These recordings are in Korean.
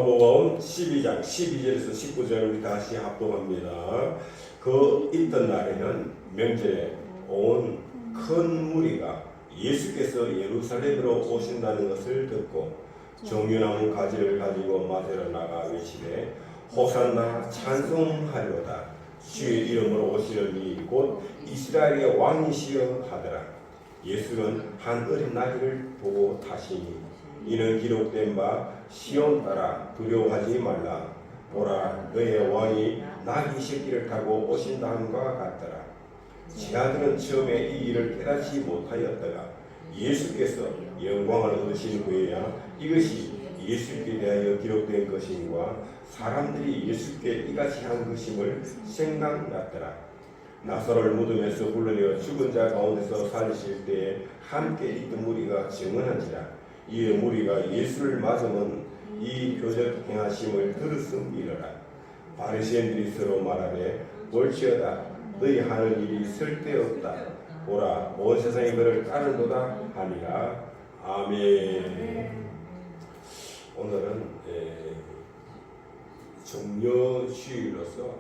마가복음 12장 12절에서 19절 우리 다시 합독합니다. 그 있던 날에는 명절에 온 큰 무리가 예수께서 예루살렘으로 오신다는 것을 듣고 종려나무 가지를 가지고 맞으러 나가 외치되 호산나 찬송하리로다. 주의 이름으로 오시려니 곧 이스라엘의 왕이시여 하더라. 예수는 한 어린 나귀를 보고 타시니 이는 기록된 바 시온 따라 두려워하지 말라. 보라, 너의 왕이 나귀 새끼를 타고 오신다 함과 같더라. 제자들은 처음에 이 일을 깨닫지 못하였다가 예수께서 영광을 얻으신 후에야 이것이 예수께 대하여 기록된 것임과 사람들이 예수께 이같이 한 것임을 생각났더라. 나사로를 무덤에서 불러내어 죽은 자 가운데서 살리실 때에 함께 있던 무리가 증언한지라. 이에 무리가 예수를 맞으면 이 표적 행하심을 들었음이러라. 바리새인들이 서로 말하되 볼지어다. 너희 하는 일이 쓸데없다. 보라, 온 세상이 그를 따르도다 하니라. 아멘. 오늘은 종려주일로서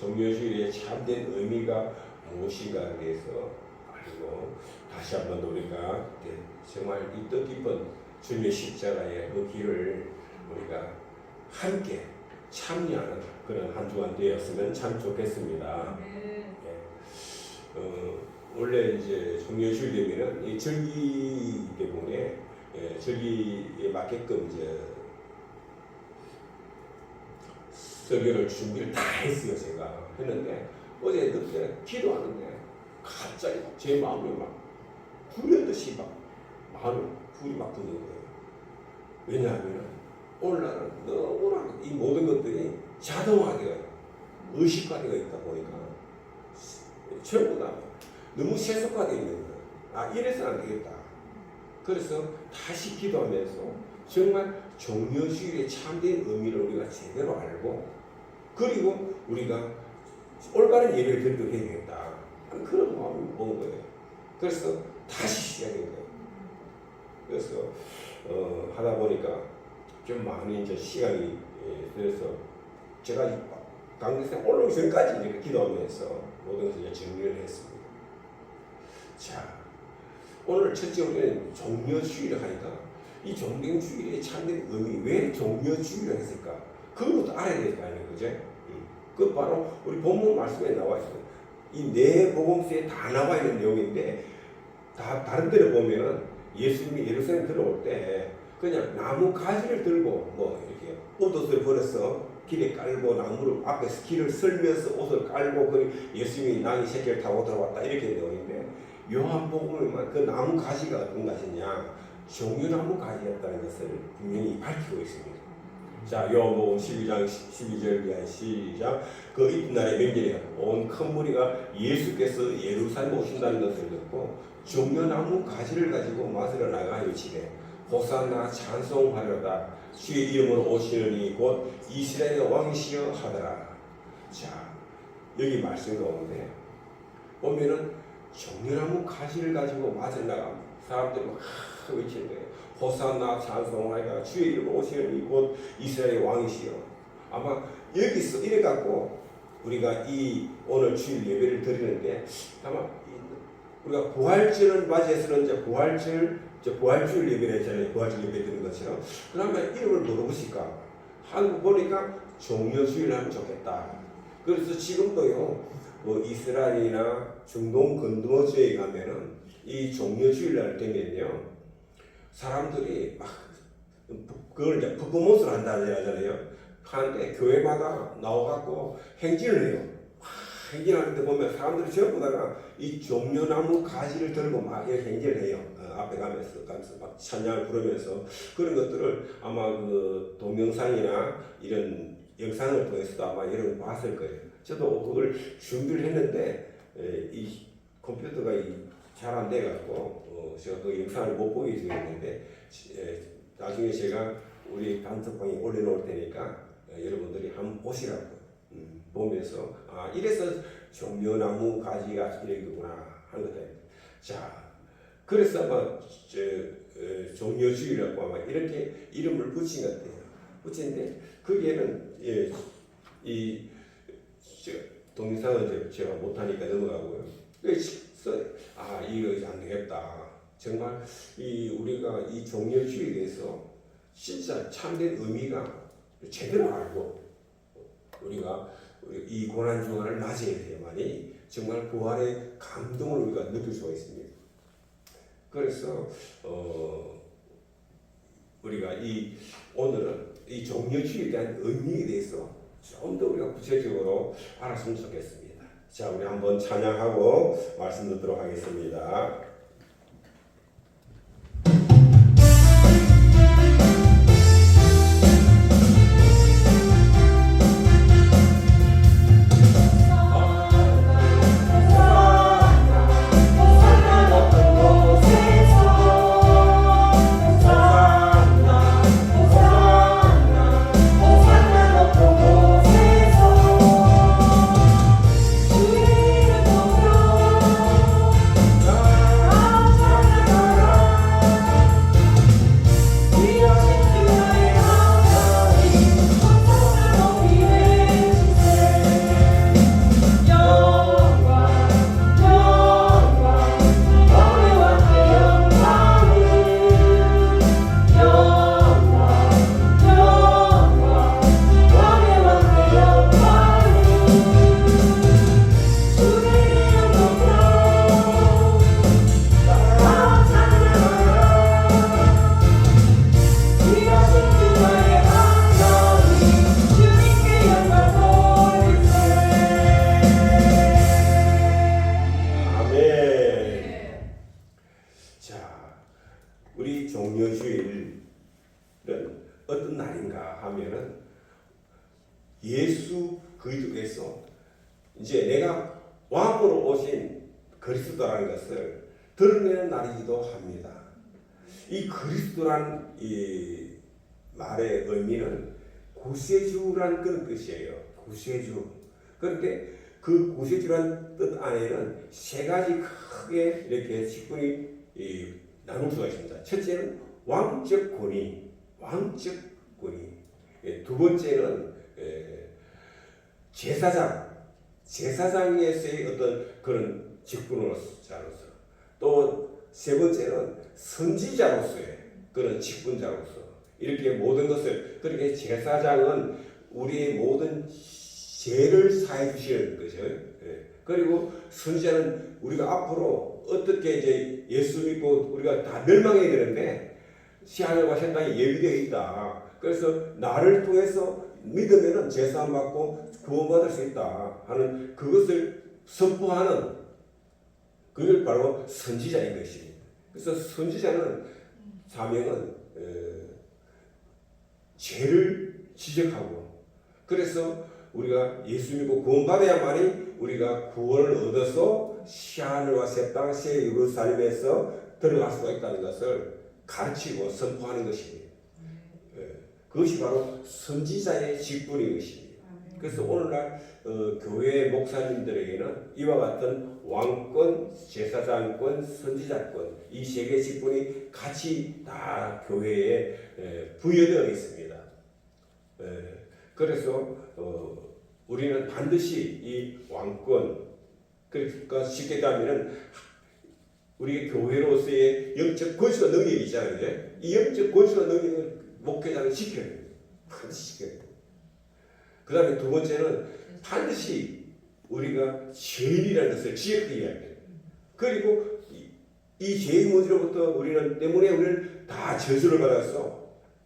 종려주일의 참된 의미가 무엇인가에 대해서 알고 다시 한번 우리가 정말 이 뜻깊은 주님의 십자가의 그 길을 우리가 함께 참여하는 그런 한 주간 되었으면 참 좋겠습니다. 원래 이제 종려주일 되면은 이 절기 때문에 절기에 맞게끔 이제 설교를 준비를 다 했어요. 제가 했는데 어제 늦게 기도하는데 갑자기 제 마음이 막 불현듯이 막 마음이 불이 막 드는 거예요. 왜냐하면 오늘날은 너무나 이 모든 것들이 자동화되어 의식화되어 있다 보니까 전부 다 너무 세속화되어 있는 거예요. 아, 이래서는 안 되겠다. 그래서 다시 기도하면서 정말 종려주일의 참된 의미를 우리가 제대로 알고 그리고 우리가 올바른 예배를 드리도록 해야 되겠다. 그런 마음이 온 거예요. 그래서 다시 시작한 거예요. 그래서 하다 보니까 좀 많이 이제 시간이 들어서 제가 강대상 올라오기 전까지 이제 기도하면서 모든 것을 정리를 했습니다. 자, 오늘 첫째 우리는 종려주일을 하니까 이 종려주일의 참된 의미, 왜 종려주일을 했을까? 그것부터 알아야 될 거 아니에요, 그죠? 그 바로 우리 본문 말씀에 나와 있어요. 이 네 복음서에 다 나와 있는 내용인데 다 다른 데를 보면은 예수님이 예루살렘 들어올 때 그냥 나무 가지를 들고 뭐 이렇게 옷을 벌어서 길에 깔고 나무를 앞에서 길을 쓸면서 옷을 깔고 그 예수님이 나귀 새끼를 타고 들어왔다 이렇게 내용인데 요한복음에만 그 나무 가지가 어떤 가지냐 종려나무 가지였다는 것을 분명히 밝히고 있습니다. 자, 요한복음 12장 12절 이하 시작. 그 이튿날의 명절에 온 큰 무리가 예수께서 예루살렘 오신다는 것을 듣고 종려나무 가지를 가지고 맞으러 나가 외치되 호산나 찬송하려다. 주의 이름으로 오시느니 곧 이스라엘의 왕이시여 하더라. 자, 여기 말씀 가운데 보면은 종려나무 가지를 가지고 맞으러 나가 사람들이 막 외치는 거예요. 호산나 찬송하리라. 주의 이름으로 오시느니 곧 이스라엘의 왕이시여. 아마 여기서 이래 갖고 우리가 이 오늘 주일 예배를 드리는데 아마 우리가 부활절을 맞이해서는 이제 부활주일 예배를 했잖아요. 부활주일 예배 드리는 것처럼. 그러면 이름을 뭐로 붙일까? 한국 보니까 종려주일 하면 좋겠다. 그래서 지금도요, 뭐 이스라엘이나 중동 건너어 지역에 가면은 이 종려주일 날 되면요, 사람들이 막 그걸 이제 퍼포먼스를 한다고 하잖아요. 하는데 교회마다 나와갖고 행진을 해요. 행진하는데 보면 사람들이 전부 다가 이 종려나무 가지를 들고 막 이렇게 행진을 해요. 앞에 가면서 막 찬양을 부르면서 그런 것들을 아마 그 동영상이나 이런 영상을 통해서도 아마 여러분 봤을 거예요. 저도 그걸 준비를 했는데 이 컴퓨터가 잘 안 돼갖고 제가 그 영상을 못 보게 되었는데 나중에 제가 우리 단톡방에 올려놓을 테니까 여러분들이 한번 보시라고 보면서 아 이래서 종려나무 가지가 이러구나 하는 거다. 자, 그래서 아마 종려주일이라고 아마 이렇게 이름을 붙인 것 같아요. 어쨌는데 거기에는 이 동영상은 제가 못하니까 넘어가고요. 그래서 이거 안 되겠다. 정말 우리가 이 종려주의에 대해서 진짜 참된 의미가 제대로 알고 우리가 이 고난주간을 맞이해야 돼야만이 정말 부활의 감동을 우리가 느낄 수가 있습니다. 그래서 우리가 오늘은 이 종려주의에 대한 의미에 대해서 좀 더 우리가 구체적으로 알았으면 좋겠습니다. 자, 우리 한번 찬양하고 말씀 듣도록 하겠습니다. 종려주일은 어떤 날인가 하면은 예수 그리스도께서 이제 내가 왕으로 오신 그리스도라는 것을 드러내는 날이기도 합니다. 이 그리스도란 이 말의 의미는 구세주란 그런 뜻이에요. 구세주. 그런데 그 구세주란 뜻 안에는 세 가지 크게 이렇게 직분이 나눌 수가 있습니다. 첫째는 왕적 권위, 왕적 권위. 두 번째는 제사장에서의 어떤 그런 직분으로서, 또 세 번째는 선지자로서의 그런 직분자로서, 이렇게 모든 것을, 그렇게 제사장은 우리의 모든 죄를 사해 주시는 거죠. 그리고 선지자는 우리가 앞으로 어떻게 이제 예수 믿고 우리가 다 멸망해야 되는데 시하늘과 생당이 예비되어 있다. 그래서 나를 통해서 믿으면은 제사함 받고 구원받을 수 있다 하는 그것을 선포하는, 그걸 바로 선지자인 것입니다. 그래서 선지자는 사명은 죄를 지적하고, 그래서 우리가 예수 믿고 구원받아야만이 우리가 구원을 얻어서 시하늘과 새 땅 새 예루살렘에서 들어갈 수가 있다는 것을 가르치고 선포하는 것입니다. 그것이 바로 선지자의 직분인 것입니다. 그래서 오늘날 교회 목사님들에게는 이와 같은 왕권, 제사장권, 선지자권, 이 세 개의 직분이 같이 다 교회에 부여되어 있습니다. 그래서 우리는 반드시 이 왕권, 그러니까 쉽게 얘기하면 우리 교회로서의 영적 권수와 능력이 있잖아요. 이 영적 권수와 능력을 목회자는 지켜야 돼요. 반드시 지켜야 돼요. 그 다음에 두 번째는 반드시 우리가 죄인이라는 것을 지적해야 돼요. 그리고 이 죄의 문제로부터 때문에 우리는 다 저주를 받았어.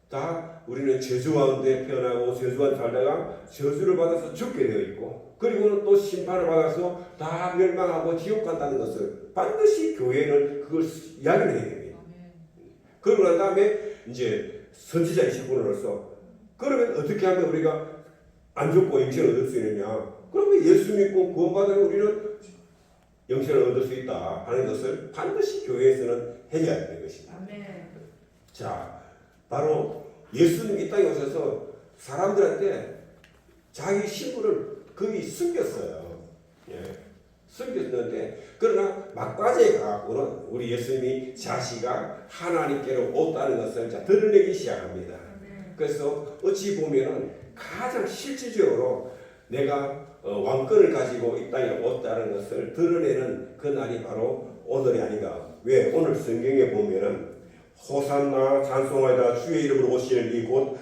다 우리는 저주 가운데 태어나고 저주 가운데 살다가 저주를 받아서 죽게 되어 있고, 그리고는 또 심판을 받아서 다 멸망하고 지옥 간다는 것을 반드시 교회는 그걸 이야기를 해야 됩니다. 그러고 난 다음에 이제 선지자의 직분으로서, 그러면 어떻게 하면 우리가 안 죽고 영생을 얻을 수 있느냐? 그러면 예수 믿고 구원받으면 우리는 영생을 얻을 수 있다 하는 것을 반드시 교회에서는 해야 되는 것입니다. 자, 바로 예수님 이 땅에 오셔서 사람들한테 자기 신분을 거의 숨겼어요. 숨겼는데, 그러나 막바지에 가고는 우리 예수님이 자시가 하나님께로 왔다는 것을 드러내기 시작합니다. 그래서 어찌 보면은 가장 실질적으로 내가 왕권을 가지고 이 땅에 왔다는 것을 드러내는 그 날이 바로 오늘이 아닌가. 왜? 오늘 성경에 보면은 호산나 찬송하다 주의 이름으로 오시는 이 곧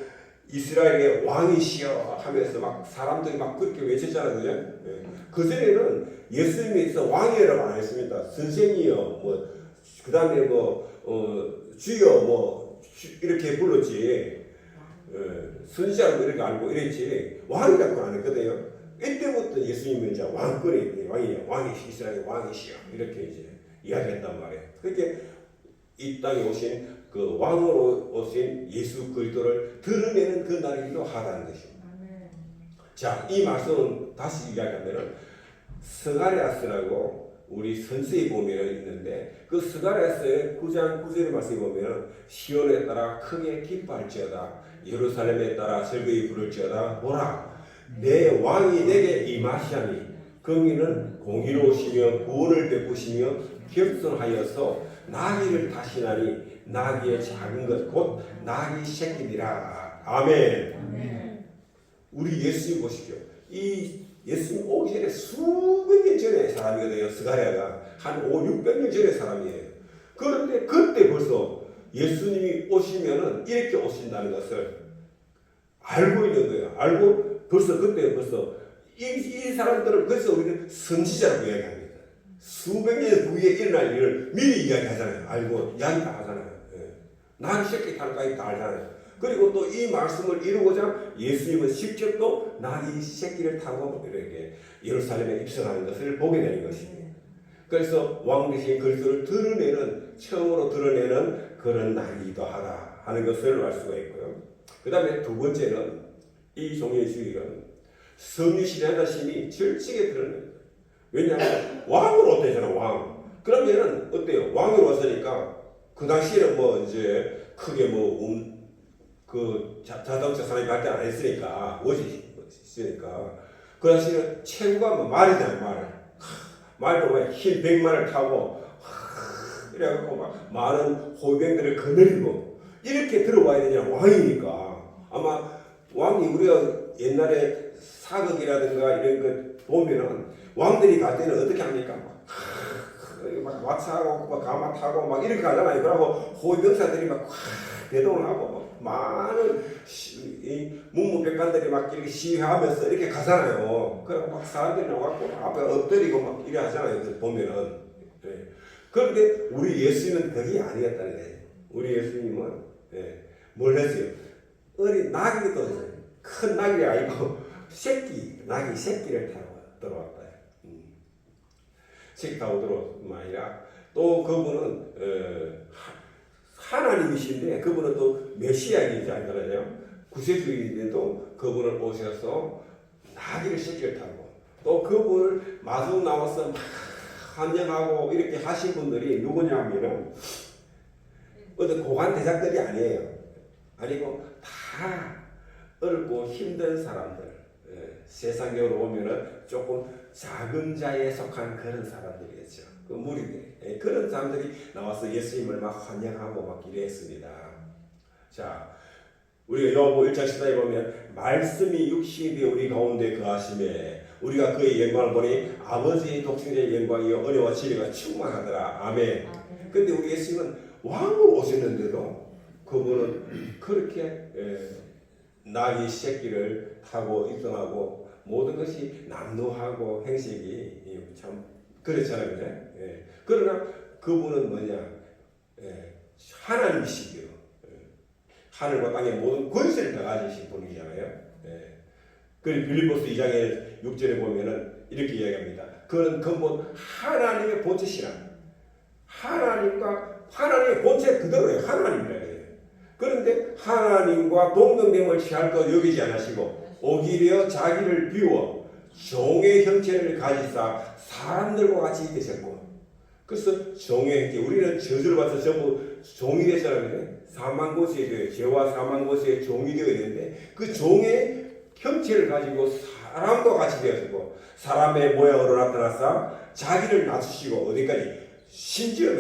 이스라엘의 왕이시여 하면서 막 사람들이 막 그렇게 외쳤잖아요. 그죠? 예. 그전에는 예수님께서 왕이라고 안 했습니다. 선생이여, 뭐, 그 다음에 주여, 이렇게 불렀지. 선지자로 이렇게 알고 이랬지. 왕이라고 안 했거든요. 이때부터 예수님은 이제 왕권이, 이스라엘의 왕이시여. 이렇게 이제 이야기했단 말이에요. 그렇게 이 땅에 오신 그 왕으로 오신 예수 그리스도를 드러내는 그 날이기도 하다는 것입니다. 자, 이 말씀은 다시 이야기하면은 스가랴서라고 우리 선서에 보면 있는데 그 스가랴서의 9장 9절의 말씀에 보면 시온에 따라 크게 기뻐할지어다 예루살렘에 따라 즐거이 부를지어다 보라 내 왕이 내게 임하시하니 긍휼은 공의로우시며 구원을 베푸시며 겸손하여서 나귀를 타시나니 나귀의 작은 것 곧 나귀 새끼니라. 아멘. 우리 예수님 보십시오. 이 예수님 오기 전에 수백 년 전의 사람이거든요. 스가랴가 한 500~600년 전의 사람이에요. 그런데 그때 벌써 예수님이 오시면은 이렇게 오신다는 것을 알고 있는 거예요. 알고 그때 이 사람들은 그래서 우리는 선지자라고 이야기합니다. 수백 년 후에 일어날 일을 미리 이야기하잖아요. 알고 이야기 다 하잖아요. 나귀 새끼 탈까지 다 알잖아요. 그리고 또 이 말씀을 이루고자 예수님은 직접 또 나귀 새끼를 타고 이렇게 예루살렘에 입성하는 것을 보게 되는 것입니다. 그래서 왕 대신 그리스도를 처음으로 드러내는 그런 날이기도 하다 하는 것을 알 수가 있고요. 그 다음에 두 번째는 이 종의 주일은 성유신의 하나심이 절칙에 드러납니다. 왜냐하면 왕으로 왔대잖아, 왕. 그러면은 어때요? 왕으로 왔으니까 그 당시에는 이제 크게 자동차 산업이 발달 안 했으니까 오지 있으니까 그 당시에는 최고가 말이잖아요, 말도 흰 백마를 타고 이래갖고 막 많은 호병들을 거느리고 이렇게 들어와야 되냐 왕이니까 아마 왕이 우리가 옛날에 사극이라든가 이런 거 보면은 왕들이 갈 때는 어떻게 합니까? 막 마차하고 막 가마 타고 막 이렇게 가잖아요. 그러고 호위병사들이 막 대동을 하고 많은 문무백관들이 막 이렇게 시위하면서 이렇게 가잖아요. 그리고 막 사람들이 나와갖고 앞에 엎드리고 막 이래 하잖아요. 보면은. 네. 그런데 우리 예수님은 그게 아니었다는 거예요. 우리 예수님은 뭘 했어요? 어린 나귀도 있어요. 큰 나귀가 아니고 나귀 새끼를 타고 들어왔다. 새끼 타고 들어올 뿐만 아니라 또 그분은 하나님이신데 그분은 또 메시아이지 않잖아요. 구세주인데도 그분을 오셔서 나귀를 새끼를 타고 또 그분을 마중 나와서 막 환영하고 이렇게 하신 분들이 누구냐면은 어떤 고관 대작들이 아니에요. 아니고 다 어렵고 힘든 사람들. 세상적으로 보면은 조금 작은 자에 속한 그런 사람들이겠죠. 그 무리들. 그런 사람들이 나와서 예수님을 막 환영하고 막 이랬습니다. 자, 우리가 요한복음 1장 14절에 보면 말씀이 육신이 되어 우리 가운데 거하심에 우리가 그의 영광을 보니 아버지의 독생자의 영광이요 은혜와 진리가 충만하더라. 아멘. 근데 우리 예수님은 왕으로 오셨는데도 그분은 그렇게 나귀 새끼를 타고 입성하고 모든 것이 남루하고 행색이 참 그렇잖아요. 그래? 그러나 그분은 뭐냐? 하나님이시기로 하늘과 땅의 모든 권세를 다 가지신 분이잖아요. 그리고 빌립보서 2장의 6절에 보면은 이렇게 이야기합니다. 그는 근본 하나님의 본체시라. 하나님의 본체 그대로예요. 하나님이라 해요. 그런데 하나님과 동등됨을 취할 것 여기지 않으시고 오히려 자기를 비워 종의 형체를 가지사 사람들과 같이 되셨고 그래서 종의 형체 우리는 저주를 받아서 전부 종이 되잖아요. 사망고시에 죄와 사망고시에 종이 되어야 되는데 그 종의 형체를 가지고 사람과 같이 되었고 사람의 모양으로 나타나서 자기를 낮추시고 어디까지 심지어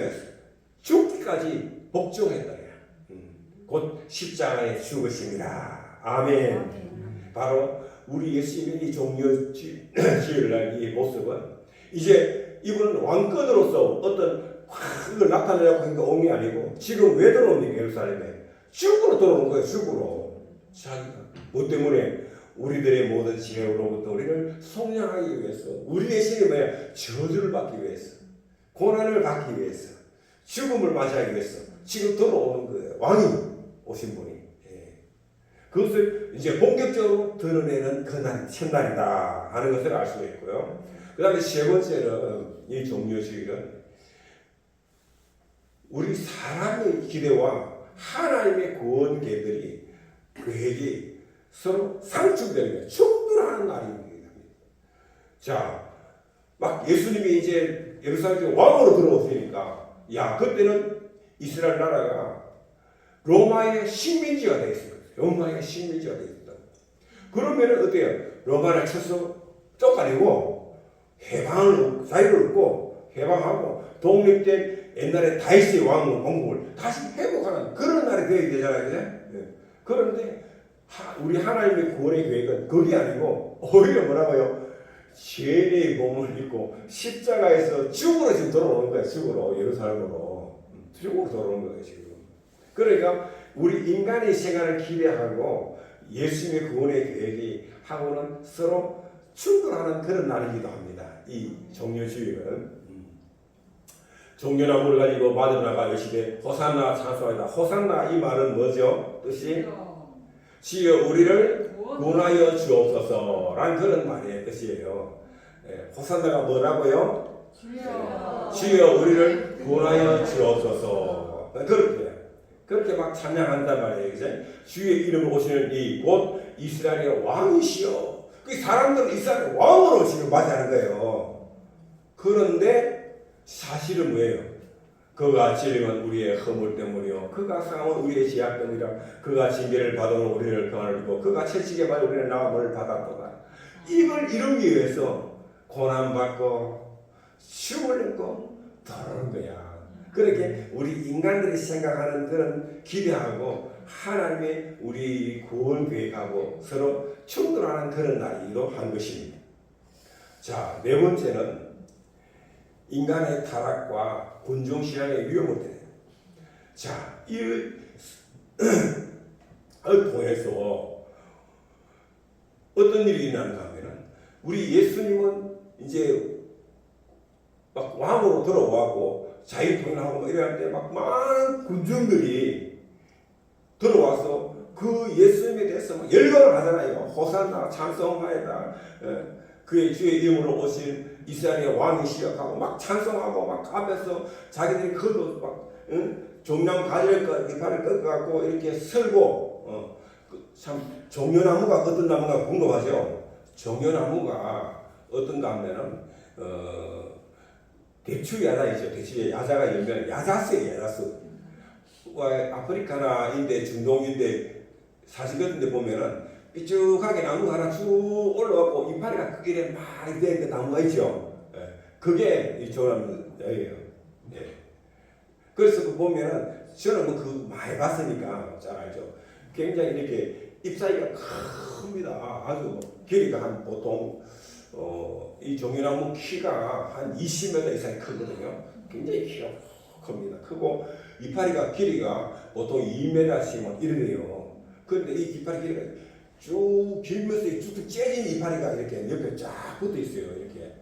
죽기까지 복종했다. 곧 십자가에 죽으심이라. 아멘. 바로 우리 예수님의 이 종려주일날 이 모습은 이제 이분은 왕권으로서 어떤 그걸 나타내려고 한 게 온 게 아니고 지금 왜 들어옵니까? 예루살렘에 죽으로 들어오는 거예요. 죽으로. 자기가 뭐 때문에? 우리들의 모든 죄로부터 우리를 속량하기 위해서, 우리의 신이 뭐야? 저주를 받기 위해서, 고난을 받기 위해서, 죽음을 맞이하기 위해서 지금 들어오는 거예요. 왕이 오신 분이. 그것을 이제 본격적으로 드러내는 그날, 첫날이다 하는 것을 알 수가 있고요. 그 다음에 세 번째는 이 종려주일은 우리 사람의 기대와 하나님의 구원 계획이 서로 상충되는, 충돌하는 날입니다. 자, 막 예수님이 이제 예루살렘 왕으로 들어오시니까, 야, 그때는 이스라엘 나라가 로마의 식민지가 되어 있습니다. 로마의 식민지가 되어 있다. 그러면은 어때요? 로마를 쳐서 쫓아내고 해방을, 자유를 얻고 해방하고 독립된 옛날에 다윗의 왕국을 다시 회복하는 그런 날이 되어야 되잖아요. 그죠? 그런데 우리 하나님의 구원의 계획은 그게 아니고 오히려 뭐라고요? 죄의 몸을 입고 십자가에서 죽으로 지금 돌아오는 거예요. 죽으로, 예루살렘으로 죽으로 돌아오는 거예요. 지금. 그러니까 우리 인간의 생활을 기대하고 예수님의 구원의 계획이 하고는 서로 충돌하는 그런 날이기도 합니다. 이 종려주일은. 종려나무를 가지고 마들나가 외치되 호산나 찬송하다. 호산나 이 말은 뭐죠? 뜻이 주여 우리를 구원하여 주옵소서라는 그런 말의 뜻이에요. 호산나가 뭐라고요? 주여 우리를 구원하여 주옵소서. 그렇게 막 찬양한단 말이에요. 이제 주의 이름으로 오시는 이 곧 이스라엘의 왕이시여. 그 사람들은 이스라엘 왕으로 지금 맞이하는 거예요. 그런데 사실은 뭐예요? 그가 찔림은 우리의 허물 때문이요, 그가 상함은 우리의 죄악 때문이라. 그가 징계를 받으면 우리를 평안을 주고 그가 채찍에 받아 우리는 나음을 받았도다. 이걸 이루기 위해서 고난받고 죽음을 입고 돌아오는 거야. 그렇게 우리 인간들이 생각하는 그런 기대하고 하나님의 우리 구원 계획하고 서로 충돌하는 그런 날이기도 한 것입니다. 자, 네 번째는 인간의 타락과 군중신앙의 위험을 때려요. 자, 이를 통해서 어떤 일이 있는가 하면은 우리 예수님은 이제 막 왕으로 들어와고 자유통일하고 뭐 이럴 때 막 많은 군중들이 들어와서 그 예수님에 대해서 막 열광을 하잖아요. 호산나 찬송하에다 그의 주의 이름으로 오신 이스라엘의 왕이 시작하고 막 찬송하고 막 앞에서 자기들이 그도 막 종량 가지를 이파를 꺾어갖고 이렇게 설고 참 종려나무가 어떤 나무가 궁금하죠. 종려나무가 어떤가 하면은 대추 야자이죠. 대추의 야자가 열면 야자수예요. 야자수. 아프리카나 인데 중동인데 사실 같은 데 보면은 삐쭉하게 나무가 하나 쭉 올라가고 이파리가 크게 많이 된 나무가 있죠. 그게 이 종려나무예요. 그래서 그 보면은 저는 뭐 그 많이 봤으니까 잘 알죠. 굉장히 이렇게 잎사귀가 큽니다. 아주 길이가 한 보통 이 종려나무 키가 한 20m 이상이 크거든요. 굉장히 키가 큽니다. 크고 이파리가 길이가 보통 2m씩 이래요. 그런데 이 이파리 길이가 쭉 길면서 쭉 째진 이파리가 이렇게 옆에 쫙 붙어 있어요. 이렇게.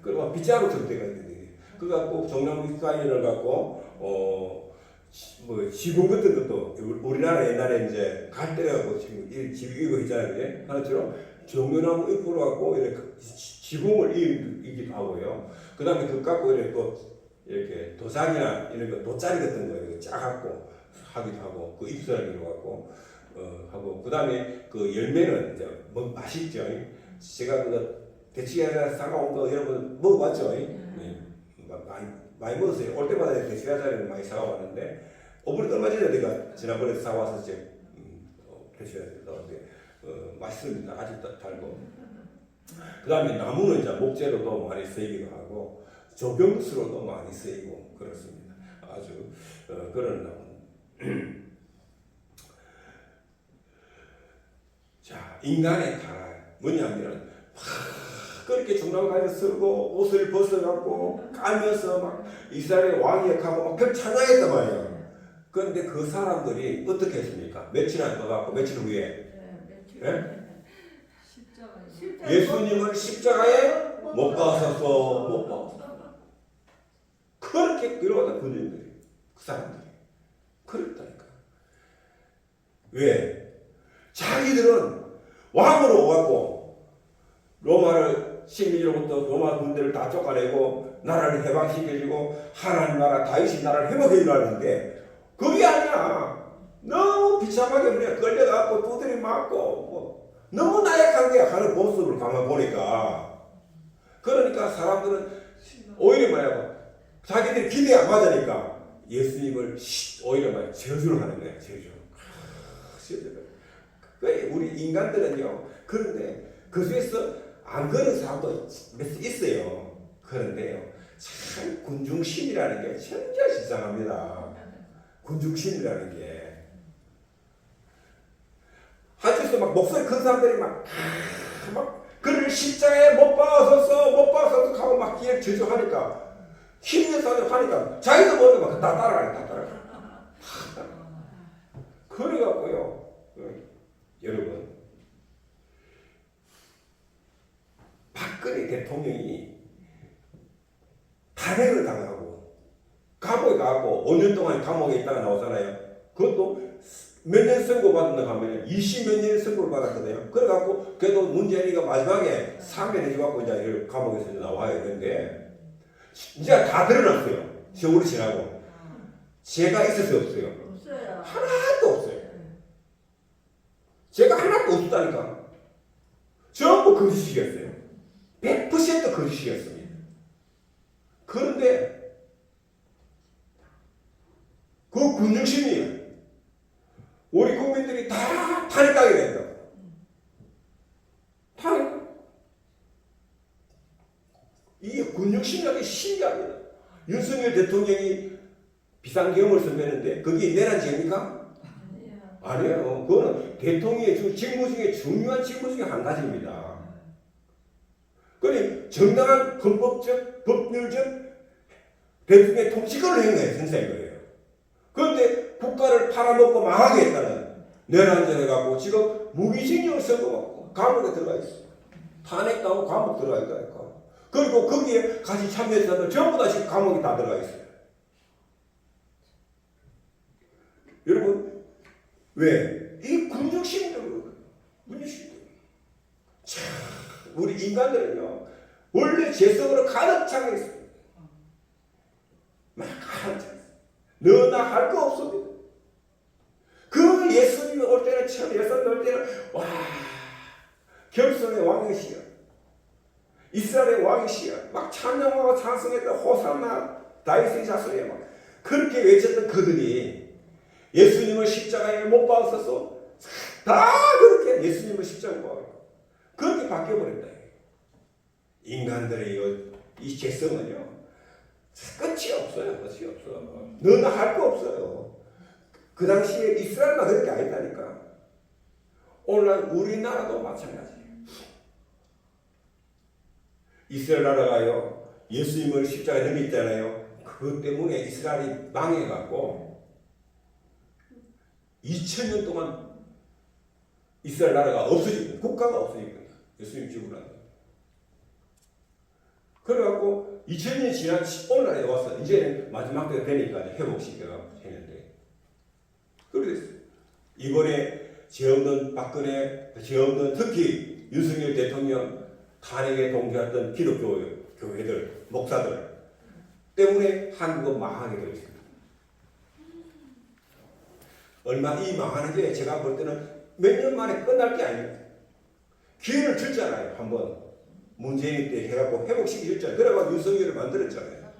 그리고 빗자루처럼 되어 있는데 그래갖고 종려나무 사이를 갖고 뭐 지붕 같은 것도 우리나라 옛날에 이제 갈대라고 지붕 이거 있잖아요. 하나처럼 종려나무 잎으로 갖고 이렇게 지붕을 이기도 하고요. 그 다음에 그 갖고 이렇게 도장이나 이런 거 돗자리 같은 거 쫙 갖고 하기도 하고 그 잎사귀로 갖고 하고 그 다음에 그 열매는 이제 뭐 맛있죠. 제가 그 대추야자 사가온 거 여러분 먹어봤죠? 많이 먹었어요. 올 때마다 대추야자를 많이 사가왔는데 얼마 전에 내가 지난번에 사와서 이제 대추야자 넣었는데 맛있습니다. 아주 달고. 그 다음에 나무는 이제 목재로도 많이 쓰이기도 하고 조경수로도 많이 쓰이고 그렇습니다. 아주 그런 나무. 인간의 타락. 뭐냐면 막 그렇게 중랑가에서 서고 옷을 벗어갖고 까면서 막 이스라엘의 왕이 하고 막 별 찬양했단 말이야. 그런데 그 사람들이 어떻게 했습니까? 며칠 안 떠갖고 며칠 후에 예수님을 십자가에 못 박아서 못 박았어. 그렇게 끌어가다 군인들이 그 사람들이 그랬다니까. 왜? 자기들은 왕으로 오갖고 로마를 식민지로부터 로마 군대를 다 쫓아내고 나라를 해방시켜주고 하나님 나라 다윗의 나라를 회복해주려 하는데 그게 아니야. 너무 비참하게 그냥 끌려가고 두드리 맞고 뭐 너무 나약한 게 하는 모습을 가만 보니까 그러니까 사람들은 오히려 말하고 자기들이 기대에 안 맞으니까 예수님을 오히려 말 저주를 하는 거야. 저주. 우리 인간들은요. 그런데 그 중에서 안 그런 사람도 몇 있어요. 그런데요. 참 군중심이라는 게 진짜 이상합니다. 군중심이라는 게. 한쪽에서 막 목소리 큰 사람들이 막 그를 십자가에 못 박아서 하고 막 기에 저주하니까 힘 있는 사람들 하니까 자기도 모르게 막 다 따라가요. 그래갖고요. 여러분 박근혜 대통령이 탄핵을 당하고 감옥에 가고 5년 동안 감옥에 있다가 나오잖아요. 그것도 몇 년 선고 받는다 하면 20몇 년 선고를 받았거든요. 그래갖고 그래도 문재인이가 마지막에 사면해줘갖고 이제 감옥에서 나와야 되는데 이제 다 드러났어요. 세월이 지나고 죄가 있을 수 없어요. 하나도 없어요. 죄가 하나도 없다니까. 전부 거짓이겠어요. 100% 거짓이었습니다. 그런데 그 군중심리예요. 우리 국민들이 다 탄핵당하게 된다. 탄핵. 이게 군중심리가 신기합니다. 윤석열 대통령이 비상계엄을 선배했는데 그게 내란 죄입니까? 아니에요. 그거는 대통령의 직무 중에 중요한 직무 중에 한 가지입니다. 그러니 정당한 헌법적, 법률적 대통령의 통치권을 행사해 선사인 거예요. 그런데 국가를 팔아먹고 망하게 했다는 내란죄를 갖고 지금 무기징역을 선고받고 감옥에 들어가 있어요. 탄핵당하고 감옥 들어가 있다니까. 그리고 거기에 같이 참여했던 사람들 전부 다 지금 감옥에 다 들어가 있어요. 여러분 왜? 이 군중심리로 군중심리. 참 우리 인간들은요 원래 죄성으로 가득 차게 있어요. 막 가득 차 있어요. 너나 할 거 없습니다. 그 예수님이 올 때는 처음 예수님 올 때는 와 겸손의 왕이시여 이스라엘의 왕이시여 막 찬양하고 찬송했던 호산나 다윗의 자손이여 막 그렇게 외쳤던 그들이 예수님을 십자가에 못 박아서 다 그렇게 예수님을 십자가에 못 박아요. 그렇게 바뀌어버렸다. 인간들의 이 죄성은요 끝이 없어요. 끝이 없어. 너나 할 거 없어요. 그 당시에 이스라엘만 그렇게 아니다니까. 오늘날 우리나라도 마찬가지예요. 이스라엘 나라가요 예수님을 십자가에 넘겼잖아요. 그것 때문에 이스라엘이 망해갖고 2000년 동안 이스라엘 나라가 없어지고 국가가 없어지거든요. 예수님 죽으고 나서. 그래갖고 2000년이 지난 오늘날에 와서 이제 마지막 때가 되니까 회복시켜가 했는데 그렇게 됐어요. 이번에 죄 없는 박근혜, 죄 없는 특히 윤석열 대통령 탄핵에 동조했던 기독교 교회들, 목사들 때문에 한국은 망하게 되어 있습니다. 얼마 이 망하는 게 제가 볼 때는 몇 년 만에 끝날 게 아닙니다. 기회를 줬잖아요. 한번 문재인 때 해갖고 회복시키셨잖아요. 그래서 윤석열을 만들었잖아요.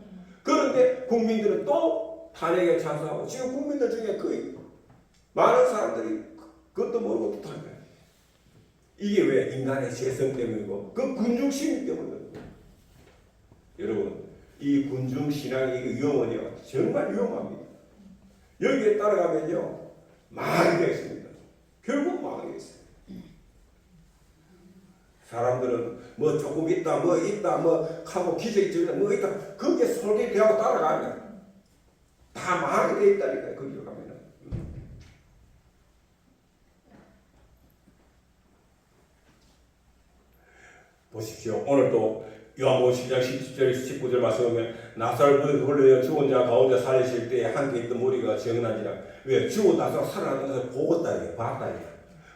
그런데 국민들은 또 탄핵에 찬성하고 지금 국민들 중에 거의 많은 사람들이 그것도 모르고 또 탄핵. 이게 왜 인간의 죄성 때문이고 그 군중심리 때문입니다. 여러분 이 군중신앙의 위험은요 정말 위험합니다. 여기에 따라가면요 망하게 되어 있습니다. 결국 망하게 되어 있어요. 사람들은 뭐 조금 있다 뭐 하고 기저귀 ጭ다 뭐 있다 그게 솔깃해하고 따라가면 다 망하게 돼 있다니까요. 거기로 가면은. 보십시오. 오늘 또 요한복음 10장 17절 19절 말씀에 보면 나사렛 홀로 죽은 자 가운데 살리실 때에 함께 있던 무리가 기억나니라. 왜? 죽고 나서 살아나는 것을 보았다 이게 봤다 이게.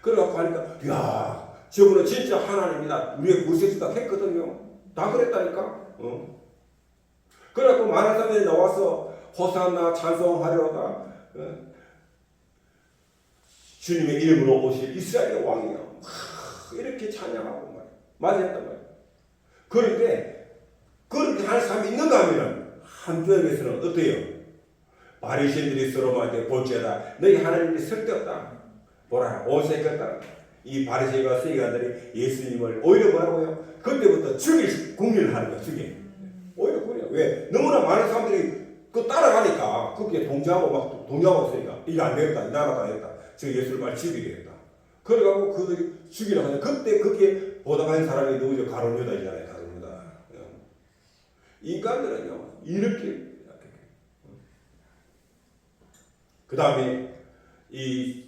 그래갖고 하니까 야 저분은 진짜 하나님이다. 우리의 구세주다 했거든요. 다 그랬다니까. 그래갖고 많은 사람들이 나와서 호산나 찬송하려다 주님의 이름으로 오실 이스라엘의 왕이야. 이렇게 찬양하고 말이야. 맞았단 말이야. 그런데 그렇게 하는 사람이 있는가 하면 한쪽에서는 어때요? 바리새인들이 서로 말할 볼지어다 너희 하나님이 쓸데없다. 뭐라 오색했다. 이 바리새인과 서기관들이 예수님을 오히려 뭐라고요? 그때부터 죽일 궁리를 하는 거야. 죽일. 오히려 그래요. 왜? 너무나 많은 사람들이 그 따라가니까 그게 동조하고 있으니까 이게 안 되겠다. 이 나라가 안 되겠다. 저 예수를 빨리 죽이겠다. 그래가지고 그들이 죽이려고 하는데 그때 그게 보답하는 사람이 누구죠? 가룟 유다이잖아요. 가룟 유다. 인간들은요 이렇게 그 다음에 이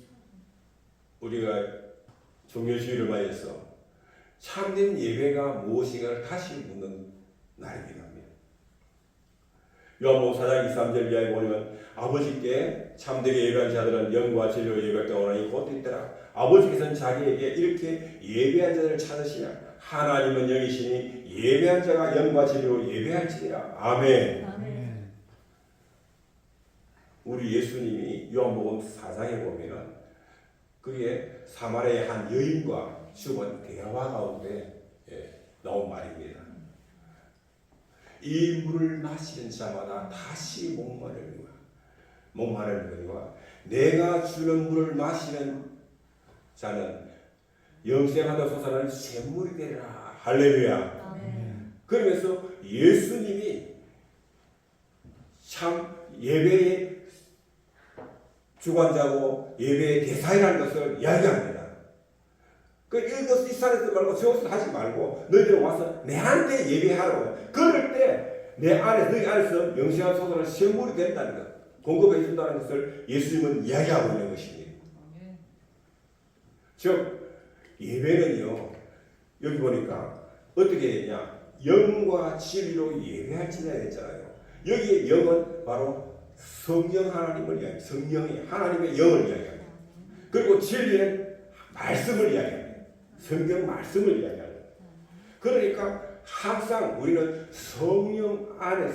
우리가 종료주의를 맞이해서 참된 예배가 무엇인가를 다시 묻는 날입니다. 요한복음 4장 23절 이하에 보면 아버지께 참되게 예배한 자들은 영과 진리로 예배할 때 원하니 곧 있더라. 아버지께서는 자기에게 이렇게 예배한 자들을 찾으시냐. 하나님은 영이시니 예배한 자가 영과 진리로 예배할지니라. 아멘. 아멘. 우리 예수님이 요한복음 4장에 보면은 그게 사마리아의 한 여인과 주번 대화 가운데 나온 말입니다. 이 물을 마시는 자마다 다시 목마르니와 내가 주는 물을 마시는 자는 영생하다 솟아나는 샘물이 되리라. 할렐루야. 아멘. 그러면서 예수님이 참 예배의 주관자고 예배의 대사이라는 것을 이야기합니다. 이 산에서 말고 저곳에서 하지 말고 너희들 와서 내한테 예배하라고. 그럴 때 내 안에 너희 안에서 영생한 솟아나는 샘물이 된다는 것, 공급해 준다는 것을 예수님은 이야기하고 있는 것입니다. 즉 예배는요 여기 보니까 어떻게 되냐 영과 진리로 예배할지냐 했잖아요. 여기에 영은 바로 성령 하나님을 이야기합니다. 성령이 하나님의 영을 이야기합니다. 그리고 진리는 말씀을 이야기합니다. 성경 말씀을 이야기합니다. 그러니까 항상 우리는 성령 안에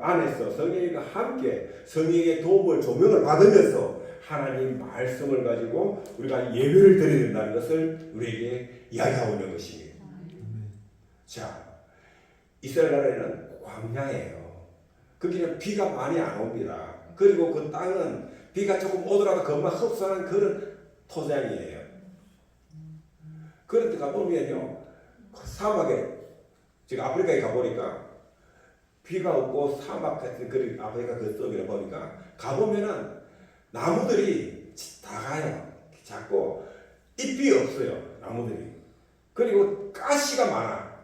안에서 성령과 함께 성령의 도움을 조명을 받으면서 하나님 말씀을 가지고 우리가 예배를 드려야 된다는 것을 우리에게 이야기하고 있는 것입니다. 자, 이스라엘 나라에는 광야예요. 거기는 비가 많이 안 옵니다. 그리고 그 땅은 비가 조금 오더라도 금방 흡수하는 그런 토양이에요. 그런데 가보면요, 사막에 지금 아프리카에 가보니까 비가 없고 사막 같은 그런 아프리카 그 속에 보니까 가보면은 나무들이 다 가요. 작고 잎이 없어요. 나무들이. 그리고 가시가 많아.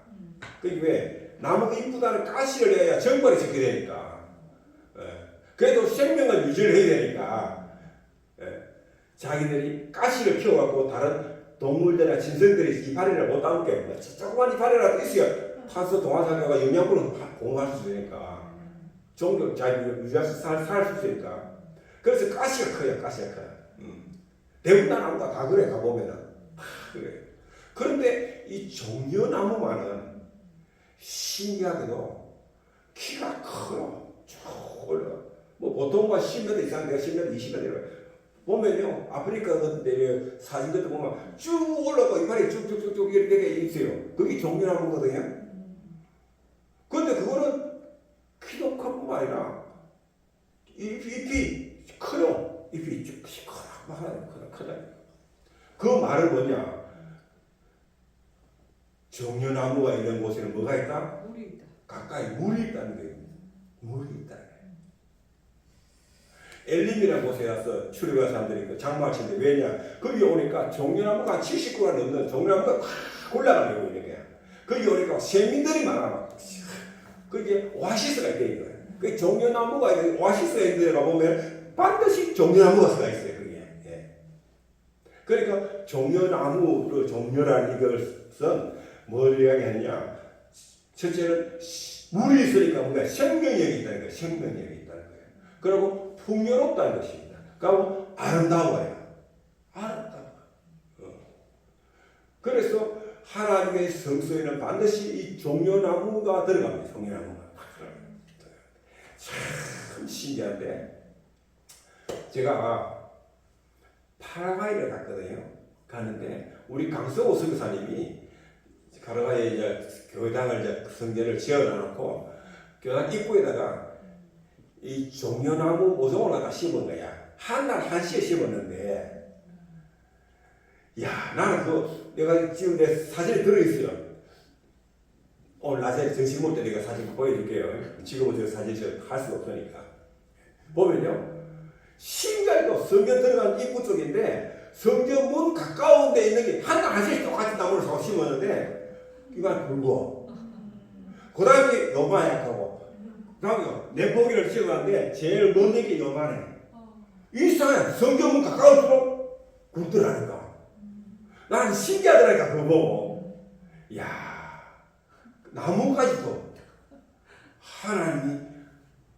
그게 왜? 나무가 이쁘다는 가시를 내야 정벌이 적게 되니까. 그래도 생명을 유지를 해야 되니까 자기들이 가시를 키워갖고 다른 동물들이나 짐승들이 이파리를 못 담게 조그만 이파리라도 있어야 타서 동화사과가 영양분을 공급할 수 있으니까 종교 잘 유지해서 살 수 있으니까. 그래서 가시가 커요. 가시가 커요. 대부분 나무가 다 그래. 가보면은 다 그래. 그런데 이 종려나무만은 신기하게도 키가 커요. 쭉 올라. 뭐 보통과 10m 이상 내가 10m 20m 보면요 아프리카 같은 데 사진 같은 거 보면 쭉 올라가 이파리 쭉쭉쭉쭉 이렇게 있어요. 그게 종려나무거든요. 근데 그거는 키도 큰 뿐만 아니라 잎이 커요. 잎이 크다. 그 말은 뭐냐? 종려나무가 있는 곳에는 뭐가 있다? 물이 있다. 가까이 물이 있다는 거예요. 물이 있다. 엘림이라는 곳에 가서 출애굽한 사람들이 장막을 치는데 왜냐? 거기 오니까 종려나무가 70그루 넘는 종려나무가 다 올라가려고 있는 거야. 거기 오니까 생민들이 많아. 그게 오아시스가 있대 이거. 그 종려나무가 오아시스가 있는 데가 보면 반드시 종려나무가 서 있어요. 그게. 예. 그러니까 종려나무를 종려라는 이것은 뭘 이야기하느냐? 첫째는 물이 있으니까 뭔가 생명력이 있다는 거예요. 생명력이 있다는 거예요. 그리고 풍요롭다는 것입니다. 그리고 아름다워요. 아름다워. 그래서 하나님의 성소에는 반드시 이 종려나무가 들어갑니다. 종려나무가. 참 신기한데 제가 파라과이를 갔거든요. 가는데 우리 강성호 선교사님이 파라과이에 이제 교회당을 이제 성전을 지어놔놓고 교회당 입구에다가 이 종려나무 모종을 갖다 심은 거야. 한 날 한시에 심었는데, 야, 나는 내가 지금 내 사진이 들어있어요. 오늘 낮에 점심 먹을 때 내가 사진 보여줄게요. 지금은 저 사진 할 수가 없으니까. 보면요. 신기하게도 성전 들어간 입구 쪽인데, 성전 문 가까운 데 있는 게 한 날 한시에 똑같은 나무를 사고 심었는데, 이건 굵어. 그 다음에 요만약하고, 그 다음에 내 보기를 찍어봤는데, 제일 먼 게 요만해. 이상해. 성경문 가까울수록 굵더라니까. 나는 신기하더라니까, 그거 보고. 이야, 나무까지도 하나님이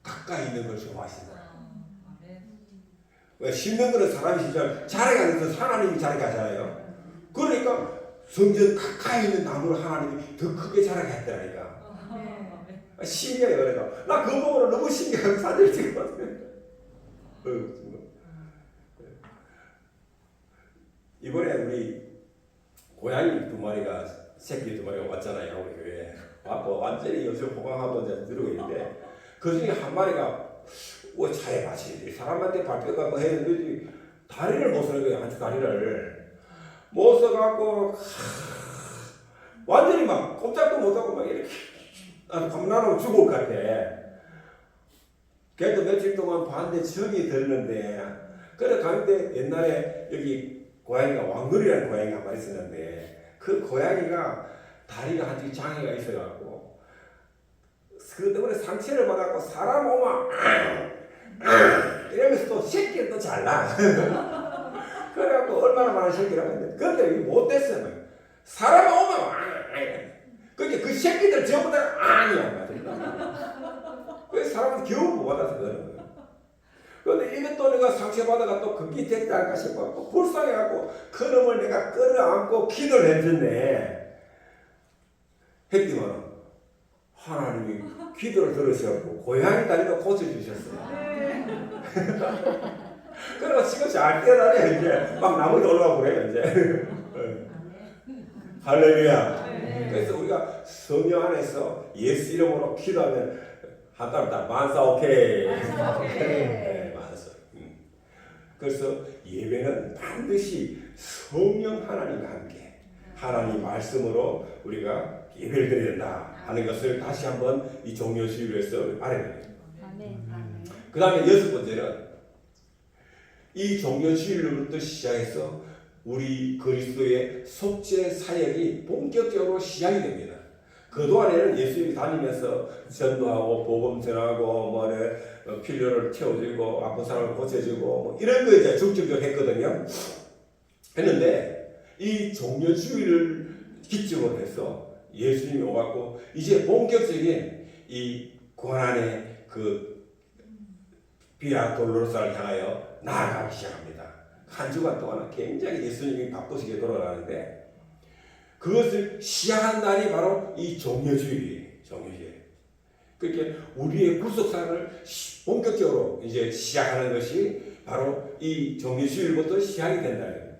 가까이 있는 걸 좋아하신다. 왜 심는 거는 사람이 진짜 자라게 하는 건 하나님이 자라게 하잖아요. 그러니까 성전 가까이 있는 나무를 하나님이 더 크게 자라게 했더라니까. 신기해, 그러니까. 나 그거 보고 너무 신기하고 사진을 찍어봤어요. 이번에 우리 고양이 두 마리가 새끼 두 마리가 왔잖아요. 우리 교회에 와서 완전히 요즘 호강하고 이제 들고 있는데 그 중에 한 마리가 차에 마치 사람한테 밟혀가고 했는데 다리를 못 쓰는 거예요. 한쪽 다리를 못 써갖고 완전히 막 꼼짝도 못하고 막 이렇게 겁나면 죽을 것 같아. 걔도 며칠 동안 반대 정이 들는데 그래 가는데 옛날에 여기 고양이가 왕놀이라는 고양이가 한 마리 있었는데 그 고양이가 다리가 한쪽에 장애가 있어갖고 그 때문에 상처를 받아갖고 사람 오면 이러면서 또 새끼를 또 잘라. 그래갖고 얼마나 많은 새끼라고 했는데 근데 이게 못됐어요. 사람 오면 그게 그 새끼들 전부 다 아니야. 그래서 사람한테 겨우 못 받아서 그러는 거예요. 그런데 이게 또 내가 상처받아가 또 그게 됐지 않을까 싶어갖고 불쌍해갖고 그놈을 내가 끌어안고 기도를 해줬네. 했더니만 하나님이 기도를 들으셔갖고 고양이 다리도 고쳐주셨어요. 그래서 지금 잘 뛰어다녀 이제 막 나무에 올라가고 그래요 이제. 할렐루야. 그래서 우리가 성령 안에서 예수 이름으로 기도하면 한 달마다 만사 오케이. 네, 만사. 그래서 예배는 반드시 성령 하나님과 함께 하나님 말씀으로 우리가 예배를 드려야 된다 하는 것을 다시 한번 이 종려주일에서 말해드려요. 그 다음에 여섯 번째는 이 종려주일로부터 시작해서 우리 그리스도의 속죄 사역이 본격적으로 시작이 됩니다. 그동안에는 예수님이 다니면서 전도하고 복음 전하고 필요를 채워주고 아픈 사람을 고쳐주고 이런 거 이제 중점적으로 했거든요. 했는데 이 종려주일을 기점으로 해서 예수님이 오갖고 이제 본격적인 이 고난의 그 비아 돌로로사를 향하여 나아가기 시작합니다. 한 주간 동안 굉장히 예수님이 바쁘시게 돌아가는데 그것을 시작한 날이 바로 이 종려주일이에요. 종려주일. 그렇게 우리의 구속사를 본격적으로 이제 시작하는 것이 바로 이 종려주일부터 시작이 된다는.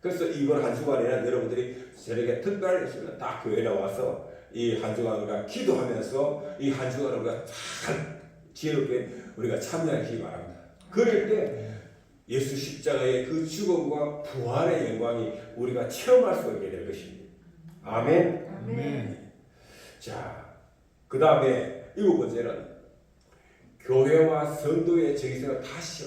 그래서 이번 한 주간에는 여러분들이 저녁에 특별한 있으면 딱 교회에 나와서 이 한 주간 우리가 기도하면서 이 한 주간을 우리가 잘 지혜롭게 우리가 참여하기 바랍니다. 그럴 때 예수 십자가의 그 죽음과 부활의 영광이 우리가 체험할 수 있게 될 것입니다. 아멘. 아멘. 자, 그 다음에 일곱 번째는 교회와 성도의 정의성을 다시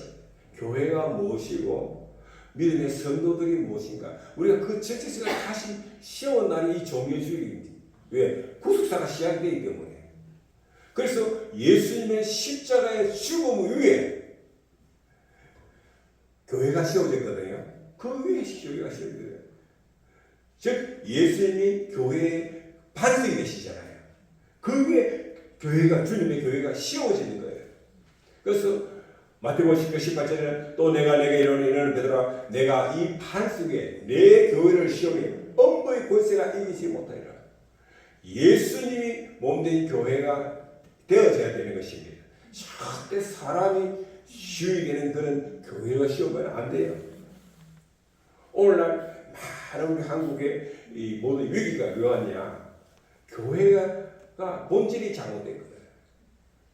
교회가 무엇이고 믿음의 성도들이 무엇인가? 우리가 그 전체성을 다시 세운 날이 이 종교주의입니다. 왜? 구속사가 시작되기 때문에. 그래서 예수님의 십자가의 죽음 위에 교회가 세워졌거든요. 그 위에 교회가 세워졌어요. 즉 예수님이 교회의 반석이 되시잖아요. 그 위에 교회가, 주님의 교회가 세워지는 거예요. 그래서 마태복음 10장 18절에는 또 내가 내게 이르노니 베드로아 내가 이 반석에 내 교회를 세우니 엄부의 권세가 이기지 못하리라. 예수님이 몸된 교회가 되어져야 되는 것입니다. 절대 사람이 시위되는 그런 교회가 세우면 안 돼요. 오늘날 많은 우리 한국의 이 모든 위기가 왜 왔냐? 교회가 본질이 잘못된 거예요.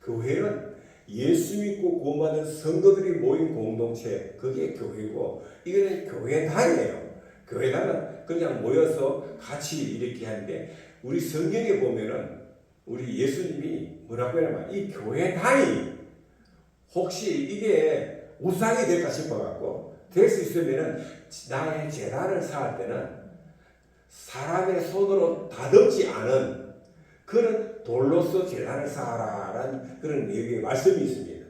교회는 예수 믿고 구원받은 성도들이 모인 공동체, 그게 교회고, 이거는 교회단이에요. 교회단은 그냥 모여서 같이 이렇게 하는데, 우리 성경에 보면은 우리 예수님이 뭐라고 하냐면 이 교회단이 혹시 이게 우상이 될까 싶어갖고 될 수 있으면은 나의 제단을 쌓을 때는 사람의 손으로 다듬지 않은 그런 돌로서 제단을 쌓아라라는 그런 얘기의 말씀이 있습니다.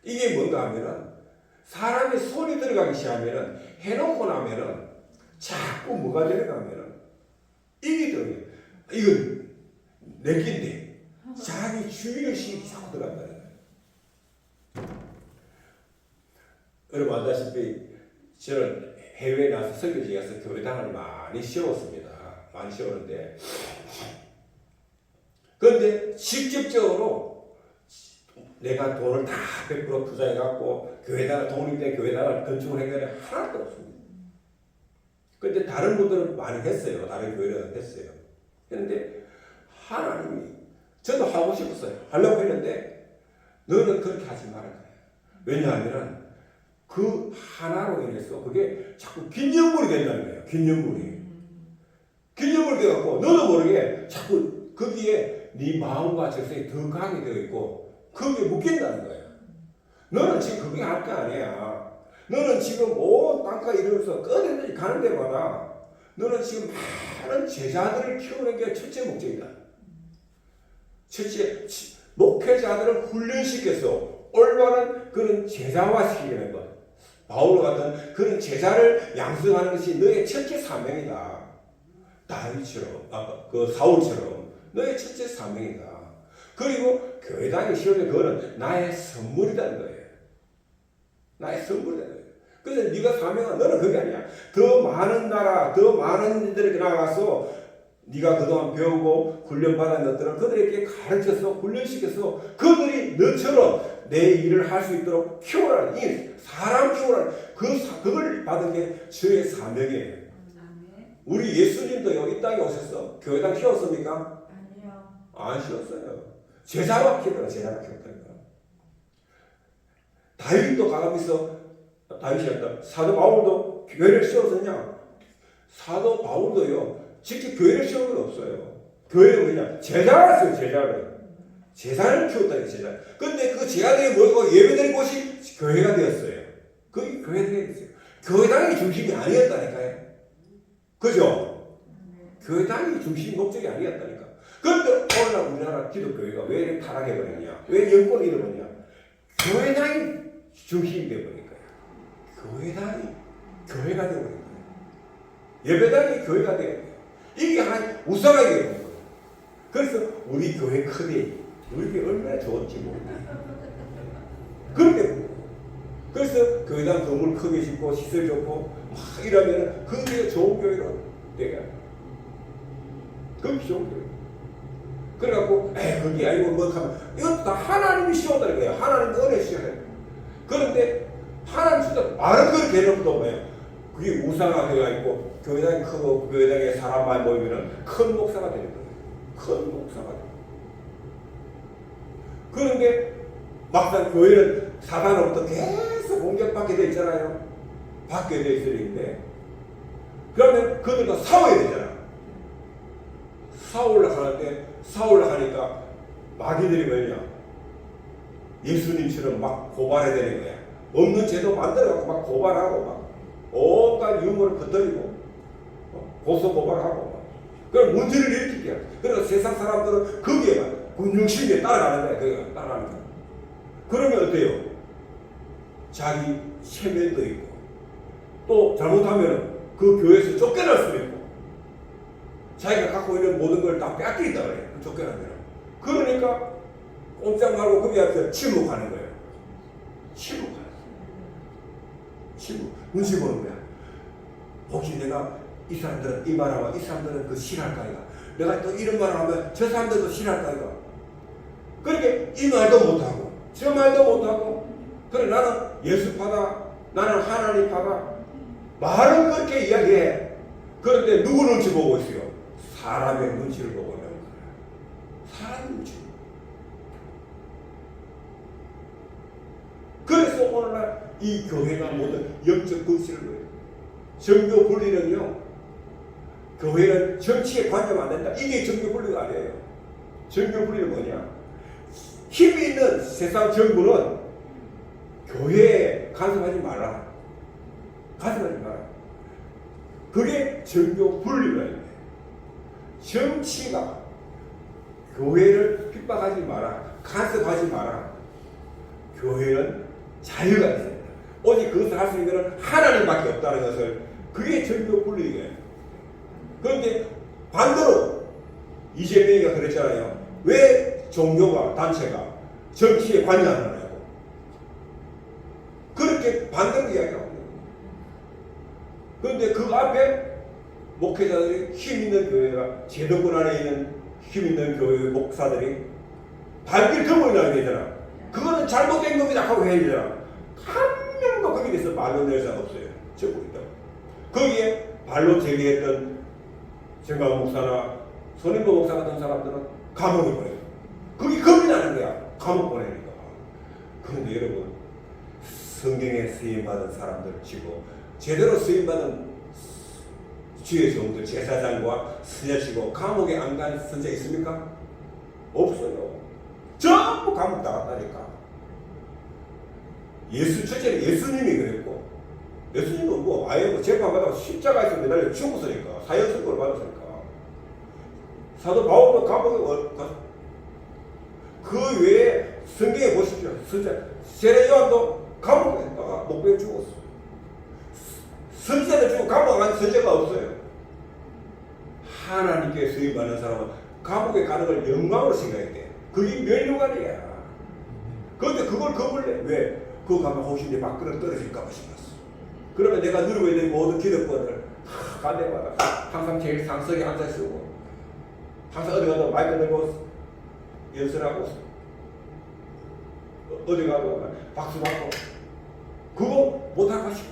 이게 뭔가 하면은 사람의 손이 들어가기 시작하면은 해놓고 나면은 자꾸 뭐가 되는가 하면은 이게 들어요. 이건 내 긴데 자기 주의를 시키기 자꾸 들어간다는 거예요. 여러분 알다시피 저는 해외에 나서 설교지 가서 교회당을 많이 세웠습니다. 많이 세웠는데 그런데 직접적으로 내가 돈을 다 100% 투자해갖고 교회당을 독립된 교회당을 건축을 한 게 하나도 없습니다. 그런데 다른 분들은 많이 했어요. 다른 교회를 했어요. 그런데 하나님이 저도 하고 싶었어요. 하려고 했는데 너는 그렇게 하지 말아야 돼. 왜냐하면 그 하나로 인해서 그게 자꾸 긴 연물이 된다는 거예요. 긴 연물이. 긴 연물이 돼갖고 너도 모르게 자꾸 거기에 네 마음과 정성이 더 강하게 되어 있고 거기에 묶인다는 거예요. 너는 지금 그게 할 거 아니야. 너는 지금 땅가 이러면서 꺼내들이 가는 데마다 너는 지금 많은 제자들을 키우는 게 첫째 목적이다. 첫째, 목회자들을 훈련시켜서 올바른 그런 제자화시키는 것. 바울 같은 그런 제자를 양성하는 것이 너의 첫째 사명이다. 다윗처럼, 그 사울처럼 너의 첫째 사명이다. 그리고 교회당이 시험에 그거는 나의 선물이라는 거예요. 나의 선물이라는 거예요. 그래서 네가 사명은 너는 그게 아니야. 더 많은 나라, 더 많은 이들에게 나가서 네가 그동안 배우고 훈련받은 것들을 그들에게 가르쳐서 훈련시켜서 그들이 너처럼 내 일을 할 수 있도록 키워라. 이 사람 키워라. 그걸 받은 게 저의 사명이에요. 우리 예수님도요, 이 땅에 오셔서 교회당 키웠습니까? 아니요. 안 키웠어요. 제자가 키웠다. 제자가 키웠다니까. 다윗도 가면서 다윗이었다. 사도 바울도 교회를 세웠었냐? 사도 바울도요, 직접 교회를 세운 건 없어요. 교회는 그냥 제자를 했어요, 제자를. 제자를 키웠다니까, 제자. 근데 그 제자들이 모이고 예배드린 곳이 교회가 되었어요. 그게 교회가 되었어요. 교회당이 중심이 아니었다니까요. 그죠? 교회당이 중심 목적이 아니었다니까. 그런데 오늘날 우리나라 기독교회가 왜 이렇게 타락해버렸냐? 왜 영권이 잃어버렸냐? 교회당이 중심이 되어버린 거예요. 교회당이 교회가 되어버린 거예요. 예배당이 교회가 되어야 돼요. 이게 한 우상하게 되는 거예요. 그래서 우리 교회 크대. 우리 교회 얼마나 좋은지 모르겠어요. 그런데 그래서 교회당 건물 크게 짓고 시설 좋고 막 이러면 그게 좋은 교회로 돼요. 그게 좋은 교회. 그래갖고 그게 아니고 뭐 하면 이것도 다 하나님이 씌워달라는 거예요. 하나님 은혜 씌워요. 그런데 하나님 진짜 말은 그렇게 해놓고도 뭐예요. 그게 우상화 되어 있고 교회당이 크고 교회당에 사람 많이 모이면 큰 목사가 되는 거예요. 큰 목사가 돼요. 그런데 막상 교회는 사단으로부터 계속 공격받게 되어 있잖아요. 받게 되어 있는데 그러면 그들과 싸워야 되잖아. 싸우려 하니까 마귀들이 뭐냐? 예수님처럼 막 고발해야 되는 거야. 없는 제도 만들어갖고 막 고발하고 막 온갖 유머를 퍼뜨리고 고소 고발하고 막 그럼 문제를 일으키게 해요. 그래서 세상 사람들은 거기에만 군중심리에 따라가는 거야. 거기가 따라가는 거야. 그러면 어때요? 자기 체면도 있고 또 잘못하면 그 교회에서 쫓겨날 수도 있고 자기가 갖고 있는 모든 걸 다 뺏기겠다 그래요. 쫓겨나면. 그러니까 꼼짝 말고 거기 앞에서 침묵하는 거예요. 침묵하는 거예요. 침묵. 눈치 보는 거야. 혹시 내가 이 사람들은 이 말하면 이 사람들은 그 싫어할까 이가. 내가 또 이런 말을 하면 저 사람들도 싫어할까 이가. 그렇게 이 말도 못하고 저 말도 못하고 그래 나는 예수파다 나는 하나님파다 말은 그렇게 이야기해. 그런데 누구 눈치 보고 있어요? 사람의 눈치를 보고 있는 거예요. 사람 눈치. 그래서 오늘날 이 교회가 모든 영적 분실을 거예요. 정교 분리는요, 교회는 정치에 관여하면 안 된다. 이게 정교 분리가 아니에요. 정교 분리는 뭐냐? 힘이 있는 세상 정부는 교회에 간섭하지 마라. 간섭하지 마라. 그게 정교 분리가 있네. 정치가 교회를 핍박하지 마라. 간섭하지 마라. 교회는 자유가 있습니다. 오직 그것을 할 수 있는 것은 하나님밖에 없다는 것을 그게 정교 분리예요. 그런데 반대로 이재명이가 그랬잖아요. 왜 종교가 단체가 정치에 관여하느냐고. 그렇게 반대로 이야기하고. 그런데 그 앞에 목회자들이 힘 있는 교회가 제도권 안에 있는 힘 있는 교회 목사들이 발길 거머리나 되잖아. 그거는 잘못된 겁니다 하고 해야 되잖아. 한 명도 거기에 대해서 말로 낼 사람 없어요. 전부 있다. 거기에 발로 제기했던 정강 목사나 손인보 목사 같은 사람들은 감옥에 보내요. 그게 겁이 나는 거야. 감옥 보내니까. 그런데 여러분, 성경에 쓰임받은 사람들 치고 제대로 쓰임받은 주의 종들 제사장과 스녀치고 감옥에 안 간 선자 있습니까? 없어요. 전부 감옥 나갔다니까. 첫째는 예수님이 그랬고, 예수님은 뭐 아예 뭐 재판받아서 십자가에서 매달려 죽었으니까, 사형선고를 받았으니까. 사도 바울도 감옥에 갔어. 그 외에 성경에 보십시오. 세례 요한도 감옥에 있다가 목베어 죽었어. 선지자도 죽고 감옥에 간 선지자가 없어요. 하나님께 수임받는 사람은 감옥에 가는 걸 영광으로 생각해야 돼. 그게 면류관이야. 그런데 그걸 겁을 내. 왜? 그거 가면 혹시 내 밖으로 떨어질까봐 싶었어. 그러면 내가 누리고 있는 모든 기득권을 갈 때마다 항상 제일 상석에 앉아있고 항상 어디 가도 마이크 들고 연설하고 어디 가도 박수 받고 그거 못할까 싶어.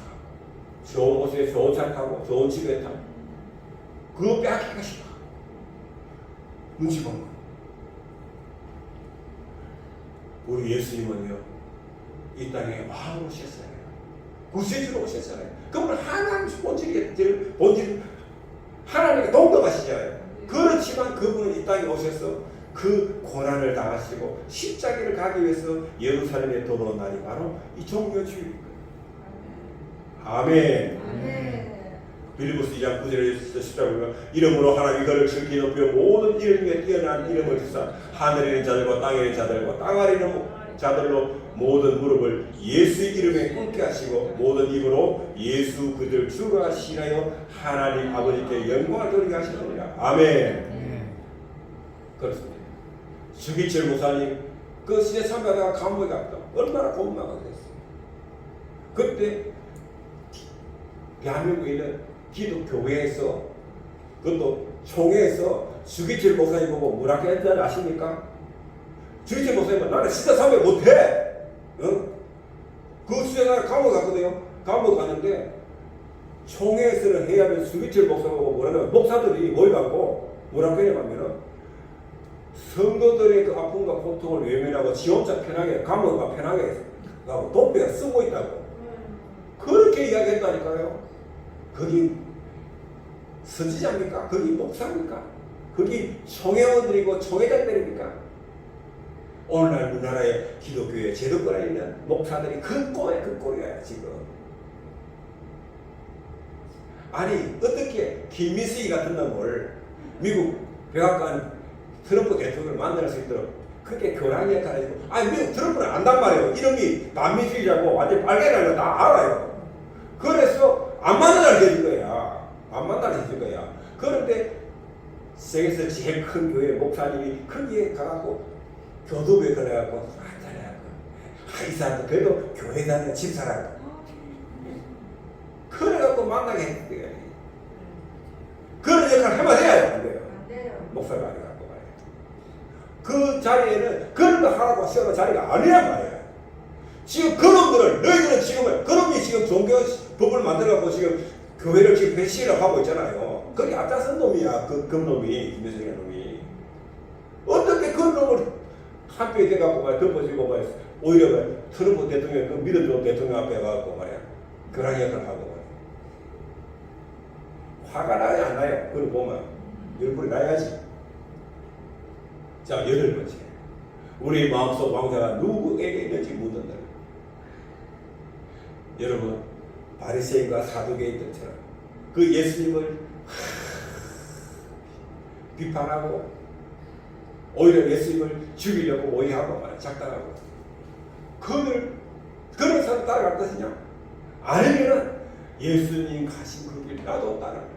좋은 옷에 좋은 차 타고 좋은 집에 타고 그거 빼앗기가 싶어. 눈치 보는 거야. 우리 예수님은요 이 땅에 왕으로 오셨어요. 구세주로 오셨잖아요. 그분은 하나님 본질 하나님께 동등하시잖아요. 그렇지만 그분은 이 땅에 오셔서 그 고난을 당하시고 십자가를 가기 위해서 예루살렘에 들어온 날이 바로 이 종교주의입니다. 아멘. 빌립보서 2장 9절에서 10절에 이름으로 하나님 그를 즐기 높여 모든 이름에 뛰어난 이름을 주사 하늘에 있는 자들과 땅에 있는 자들과 땅 아래 있는 자들로 모든 무릎을 예수의 이름에 꿇게 하시고 모든 입으로 예수 그들 주가 시하여 하나님 아버지께 영광을 돌리게 하시느니라. 아멘. 그렇습니다. 주기철 목사님 그 시대 참가다가 감옥에 갔다. 얼마나 고문당하게 됐어요. 그때 대한민국에 있는 기독교회에서 그것도 총회에서 주기철 목사님 보고 뭐라고 했는지 아십니까? 주기철 목사님은 나는 시대 참여 못해. 응? 그 시대가 감옥 갔거든요. 감옥 갔는데 총회에서는 해야 하면 주기철 목사 보고 뭐라면 목사들이 모여갖고 뭐라고 했냐면은 성도들의 그 아픔과 고통을 외면하고 지 혼자 편하게 감옥가 편하게 가고 도피가 쓰고 있다고 그렇게 이야기했다니까요. 거기 선지자입니까? 거기 목사입니까? 거기 총회원들이고 총회장들입니까? 오늘날 우리나라의 기독교의 제도권에 있는 목사들이 그 꼴이야 지금. 아니 어떻게 김민수 같은 놈을 미국 백악관 트럼프 대통령을 만날 수 있도록 그렇게 교란이 역할을 해주고, 아니 미국 트럼프는 안단 말이에요. 이름이 반민주의자고 완전 빨개라는 거 다 알아요. 그래서 안 만나게 해줄 거야. 안 만나게 해줄 거야. 그런데 세계에서 제일 큰 교회 목사님이 거기에 가갖고 교도부에 걸려갖고 이 사람도 그래도 교회 다니는 집사라고 그래갖고 만나게 했을 거야. 그런 역할을 해만 해야 안 돼요. 목사가 아니갖고 말이야. 그 자리에는 그런 거 하라고 세우는 자리가 아니란 말이야. 지금 그놈들을, 너희들은 지금 그놈이 지금 종교법을 만들어갖고 지금 교회를 지금 배치를 하고 있잖아요. 거기 앞장선 놈이야. 그 놈이, 김여정이라는 놈이. 어떻게 그 놈을 한뼈에 대갖고 말이야. 덮어지고 말이야. 오히려 말이야. 트럼프 대통령, 그 믿어주는 대통령 앞에 가갖고 말이야. 교란 역할을 하고 말이야. 화가 나야 안 나요? 그걸 보면. 열불이 나야지. 자, 8번째. 우리 마음속 왕자가 누구에게 있는지 묻는다. 여러분, 바리새인과 사두개인 것처럼 그 예수님을 비판하고 오히려 예수님을 죽이려고 오해하고 작당하고 그런 사람 따라갈 것이냐? 아니면은 예수님 가신 그 길 나도 따라갈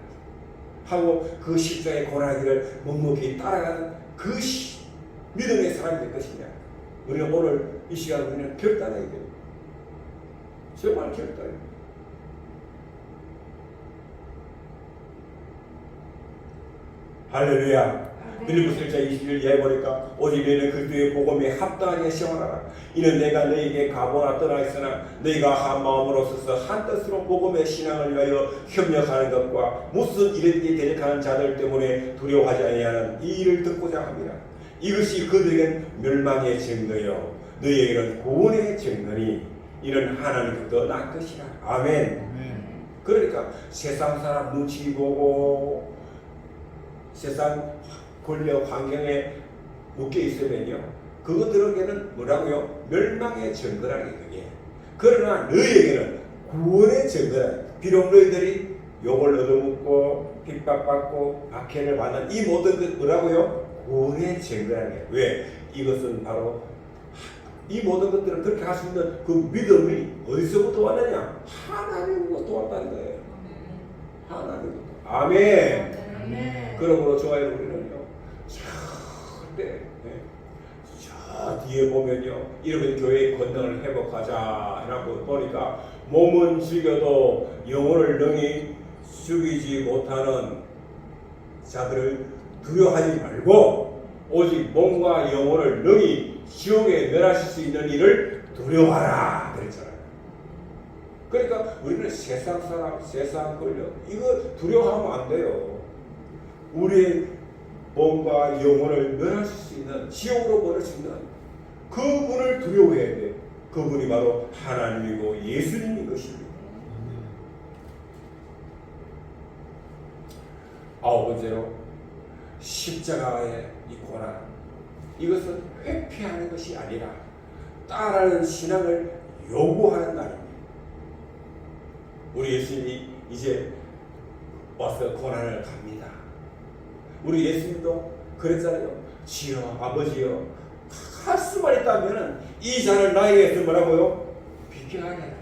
하고 그 십자가의 고난길을 묵묵히 따라가는 그 믿음의 사람이 될 것이냐? 우리는 오늘 이 시간 우리는 결단해야 돼요. 정말 결단해야 돼요. 할렐루야. 빌립보서 1장 21절 이하에 보니까 오직 너희는 그리스도의 복음에 합당하게 시험하라. 이는 내가 너희에게 가보나 떠나 있으나 너희가 한 마음으로 서서 한 뜻으로 복음의 신앙을 위하여 협력하는 것과 무슨 이르게 대적하는 자들 때문에 두려워하지 아니하는 이 일을 듣고자 합니다. 이것이 그들에겐 멸망의 증거요 너희에게는 구원의 증거니 이는 하나님부터 난 것이라. 아멘. 그러니까 세상 사람 눈치 보고 세상 권력 환경에 묶여 있으면요, 그것들에게는 뭐라고요? 멸망의 증거라는 게 그게. 그러나 너희에게는 구원의 증거라. 비록 너희들이 욕을 얻어먹고 핍박받고 박해를 받는 이 모든 것 뭐라고요? 구원의 증거라는 게. 왜? 이것은 바로 이 모든 것들을 그렇게 할 수 있는 그 믿음이 어디서부터 왔느냐? 하나님으로부터 왔다는 거예요. 하나님으로부터. 아멘. 그러므로 좋아요. 우리는요, 절대 저 뒤에 보면요, 이러면 교회의 권능을 회복하자 라고 보니까 몸은 죽여도 영혼을 능히 죽이지 못하는 자들을 두려워하지 말고 오직 몸과 영혼을 능히 지옥에 멸하실 수 있는 일을 두려워하라 그랬잖아요. 그러니까 우리는 세상 사람, 세상 권력 이거 두려워하면 안 돼요. 우리의 몸과 영혼을 멸하실 수 있는, 지옥으로 보낼 수 있는 그분을 두려워해야 돼. 그분이 바로 하나님이고 예수님인 것입니다. 9번째로 십자가의 이 고난, 이것은 회피하는 것이 아니라 따르는 신앙을 요구하는 날입니다. 우리 예수님이 이제 와서 고난을 갑니다. 우리 예수님도 그랬잖아요. 주여 아버지여, 할 수만 있다면 이 잔을 나에게 뭐라고요? 비켜하게 하라고.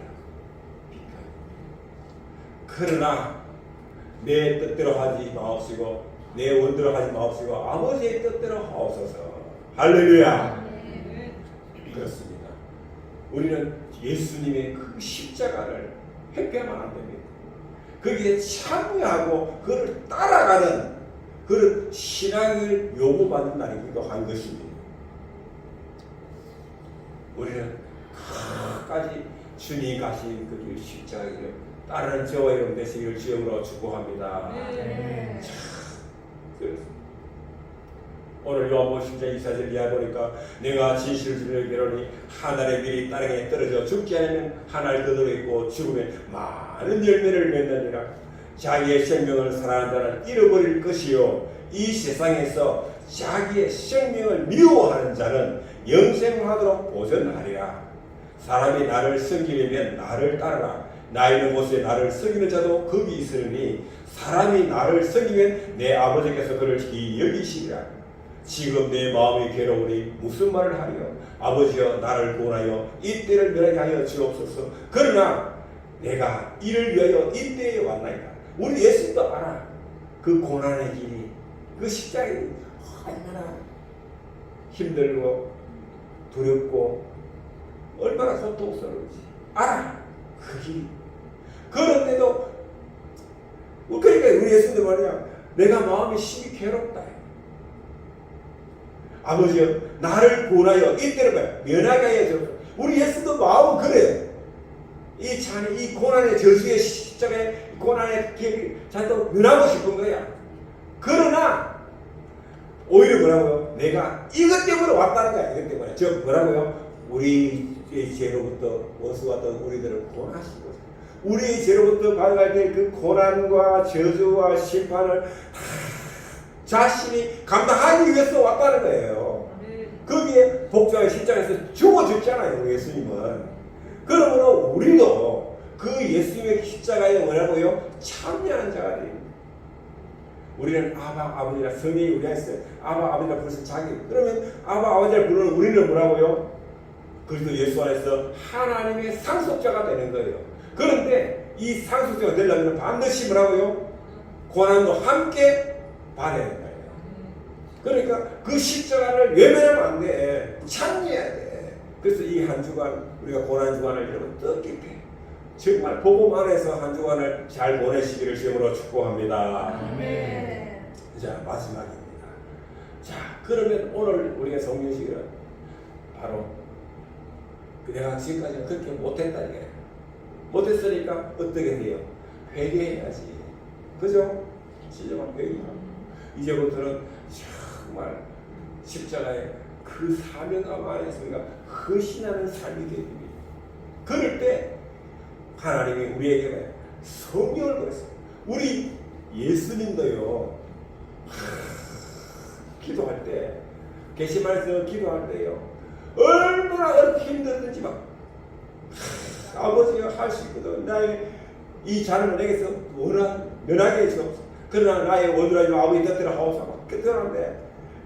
그러나 내 뜻대로 하지 마옵시고 내 원대로 하지 마옵시고 아버지의 뜻대로 하옵소서. 할렐루야. 그렇습니다. 우리는 예수님의 그 십자가를 회피하면 안 됩니다. 거기에 참여하고 그를 따라가는 그런 신앙을 요구받는 날이기도 한 것입니다. 우리는 끝까지 주님 가신 그 십자가를 따르는 저와 여러분 되시기를 주님으로 축복합니다. 오늘 요한복음 10장 24절 이하 보니까 내가 진실을 주려니 하늘의 밀이 땅에 떨어져 죽지 않으면 하늘 그대로 있고 죽으면 많은 열매를 맺느니라. 자기의 생명을 사랑하는 자는 잃어버릴 것이요 이 세상에서 자기의 생명을 미워하는 자는 영생하도록 보전하리라. 사람이 나를 섬기려면 나를 따르라. 나 있는 곳에 나를 섬기는 자도 거기 있으니 사람이 나를 섬기면 내 아버지께서 그를 기이 여기시리라. 지금 내 마음이 괴로우니 무슨 말을 하리요? 아버지여 나를 구원하여 이 때를 면하게 하여 주옵소서. 그러나 내가 이를 위하여 이 때에 왔나이다. 우리 예수님도 알아. 그 고난의 길이, 그 십자가이 얼마나 힘들고 두렵고 얼마나 고통스러운지 알아. 그 길이. 그런데도 그러니까 우리 예수님도 말이야. 내가 마음이 심히 괴롭다. 아버지여 나를 구원하여 이때를 면하게 하여 주옵소서. 우리 예수도 마음은 그래. 이 잔이 이 고난의 저주의 십자가의 고난의 길을 자기도 면하고 싶은 거야. 그러나 오히려 뭐라고요? 내가 이것 때문에 왔다는 거야. 이것 때문에. 즉 뭐라고요? 우리의 죄로부터 원수왔던 우리들을 구원하시고 우리의 죄로부터 받아갈 때 그 고난과 저주와 심판을 다 자신이 감당하기 위해서 왔다는 거예요. 거기에 복자의 십자가에서 죽어줬잖아요. 우리 예수님은. 그러므로 우리도 그 예수님의 십자가에 뭐라고요? 참여하는 자가 돼요. 우리는 아바 아버지라 성령이 우리 안에 있어요. 아바 아버지라 부르신 자기. 그러면 아바 아버지라 부르는 우리는 뭐라고요? 그리스도 예수 안에서 하나님의 상속자가 되는 거예요. 그런데 이 상속자가 되려면 반드시 뭐라고요? 고난도 함께 받아야 된다. 그러니까 그 십자가를 외면하면 안 돼. 참여해야 돼. 그래서 이 한 주간 우리가 고난 주간을 여러분 뜻깊게 정말 복음 안에서 한 주간을 잘 보내시기를 주님으로 축복합니다. 아멘. 자, 마지막입니다. 자, 그러면 오늘 우리가 성경식은 바로 내가 지금까지 그렇게 못했다 이게. 못했으니까 어떻게 돼요? 회개해야지. 그죠? 진정한 회개하고 이제부터는 정말 십자가의 그 사명감 안에서 우리가 헌신하는 삶이 됩니다. 그럴 때 하나님이 우리에게 성령을 보냈어요. 우리 예수님도요. 기도할 때 게시마에서 기도할 때요. 얼마나 힘들든지 막 아버지가 할 수 있거든. 나의 이 잔을 내게서 면하게 해주옵소서. 그러나 나의 원수라지 아버지 뜻대로 하옵소서. 그러는데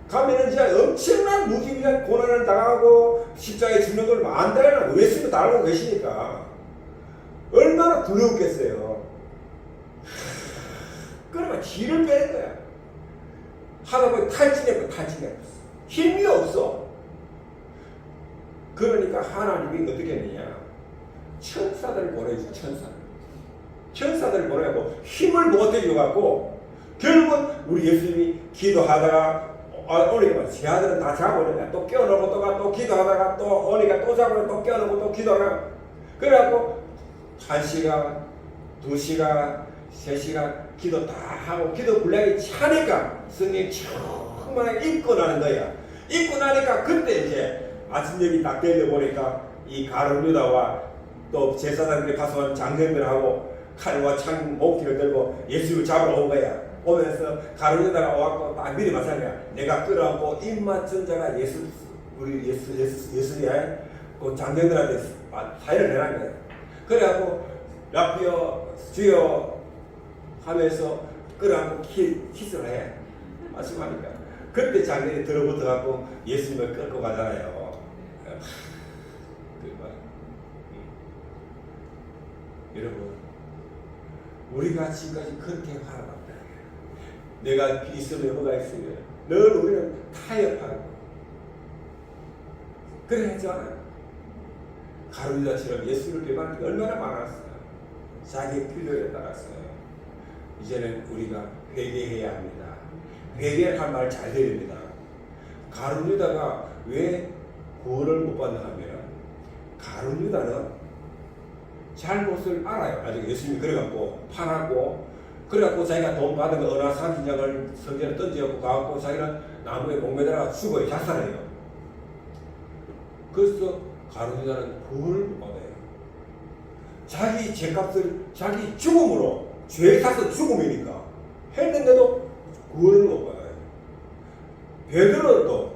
가면은 진짜 엄청난 무기한 고난을 당하고 십자가에 죽는 걸 안다는 예수님도 다 알고 계시니까 얼마나 두려웠겠어요. 그러면 기를 빼는 거야. 하다 보니 탈진해버려. 힘이 없어. 그러니까 하나님이 어떻게 했느냐. 천사들을 보내주죠. 천사들을 보내고 힘을 못 해줘갖고 결국은 우리 예수님이 기도하다가 오니까 제 아들은 다 자고니까 또 깨어나고 또 기도하다가 또 오니까 또 자고 또 깨어나고 또 기도하다가 그래갖고 1시간, 2시간, 3시간 기도 다 하고 기도 분량이 차니까 성령이 충만하게 입고 나는 거야. 입고 나니까 그때 이제 아침녘이 딱 되려 보니까 이 가룟 유다와 또 제사장들이 가서 장전들하고 칼과 창, 몽키를 들고 예수를 잡으러 온 거야. 오면서 가룟 유다가 와갖고 딱 미리 마찬가지야. 내가 끌어안고 입맞춘 자가 우리 예수야. 그 장전들한테 사회를 내라는 거야. 그래갖고 라피어 주여 하면서 끌어안고 키스를 해. 말씀하니까. 그때 장전이 들어붙어갖고 예수님을 끌고 가잖아요. 여러분, 우리가 지금까지 그렇게 살아왔다. 내가 있으면 뭐가 있으면 늘 우리는 타협하고 그래 했잖아. 가룟유다처럼 예수를 배반한 게 얼마나 많았어요. 자기의 필요에 따랐어요. 이제는 우리가 회개해야 합니다. 회개할 말 잘 들립니다. 가룟유다가 왜 구원을 못 받나 하면 가룟유다는 잘못을 알아요. 나중에 예수님이 그래갖고 파놨고 그래갖고 자기가 돈 받은 거 어나 삼신장을 성전에 던져갖고 가갖고 자기는 나무에 목매달아 죽어요. 자살해요. 그래서 가룟유다는 구원을 못 받아요. 자기 죄값을 자기 죽음으로 죄 사서 죽음이니까 했는데도 구원을 못 받아요. 베드로도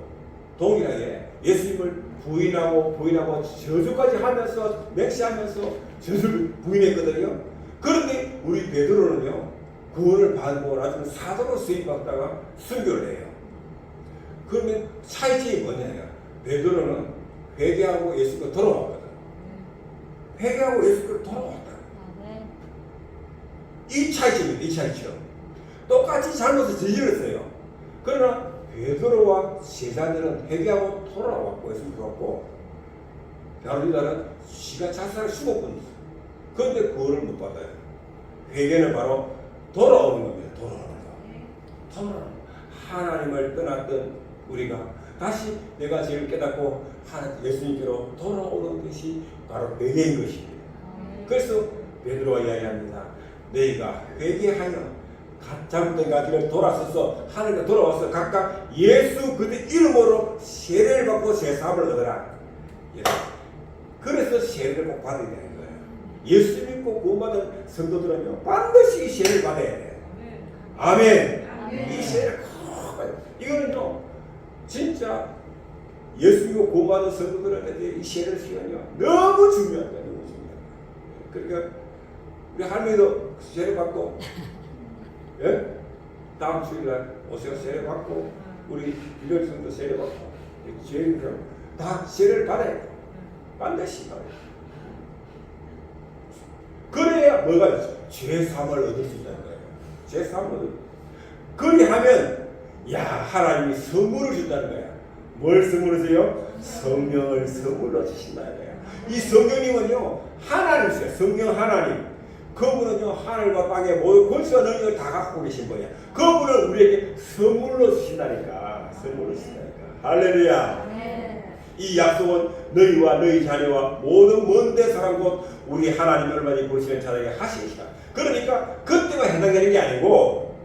동일하게 예수님을 부인하고 저주까지 하면서 맹세하면서 저주를 부인했거든요. 그런데 우리 베드로는요, 구원을 받고 나중에 사도로 수임받다가 순교를 해요. 그러면 차이점이 뭐냐면 베드로는 회개하고 예수께 돌아왔거든. 회개하고 예수께 돌아왔다. 이 차이점입니다. 이 차이점. 똑같이 잘못을 저질렀어요. 그러나 베드로와 제자들은 회개하고 돌아왔고 예수를 믿었고, 바울은 지가 자살을 15번 했어요. 그런데 구원을 못 받아요. 회개는 바로 돌아오는 겁니다. 돌아오는 거. 하나님을 떠났던 우리가 다시 내가 죄를 깨닫고 예수님께로 돌아오는 것이 바로 회개인 것입니다. 그래서 베드로가 이야기합니다. 너희가 회개하여 잘못된 가지를 돌아서서 하나님께 돌아와서 각각 예수 그리스도 이름으로 세례를 받고 제사함을 얻어라. 그래서 세례를 꼭 받아야 되는 거예요. 예수 믿고 구원받은 성도들은요 반드시 세례를 받아야 돼요. 아멘. 이 세례를 꼭 받아야 돼요. 이거는요 진짜 예수 믿고 구원받은 성도들한테 이 세례 시간이요 너무 중요한 거예요. 너무 중요한 거예요. 그러니까 우리 할머니도 세례 받고, 예? 다음 주일날 오세요. 세례 받고, 우리 유력성도 세례 받고, 죄인들 다 세례를 받아야 돼. 반드시 받아야 돼. 그래야 뭐가 있어? 죄사함을 얻을 수 있다는 거예요. 죄사함을 얻을 수 있다. 그리하면, 야, 하나님이 선물을 준다는 거야. 뭘 선물을 줘요? 성령을 선물로 주신다는 거야. 이 성령님은요, 하나님이세요. 성령 하나님. 그분은요 하늘과 땅의 모든 권세와 능력을 다 갖고 계신 분이야. 그분은 우리에게 선물로 주신다니까. 선물로 주신다니까. 할렐루야. 이 약속은 너희와 너희 자녀와 모든 먼데 사람 곧 우리 하나님 얼마나 보시는 자에게 하시니까. 그러니까 그때만 해당되는 게 아니고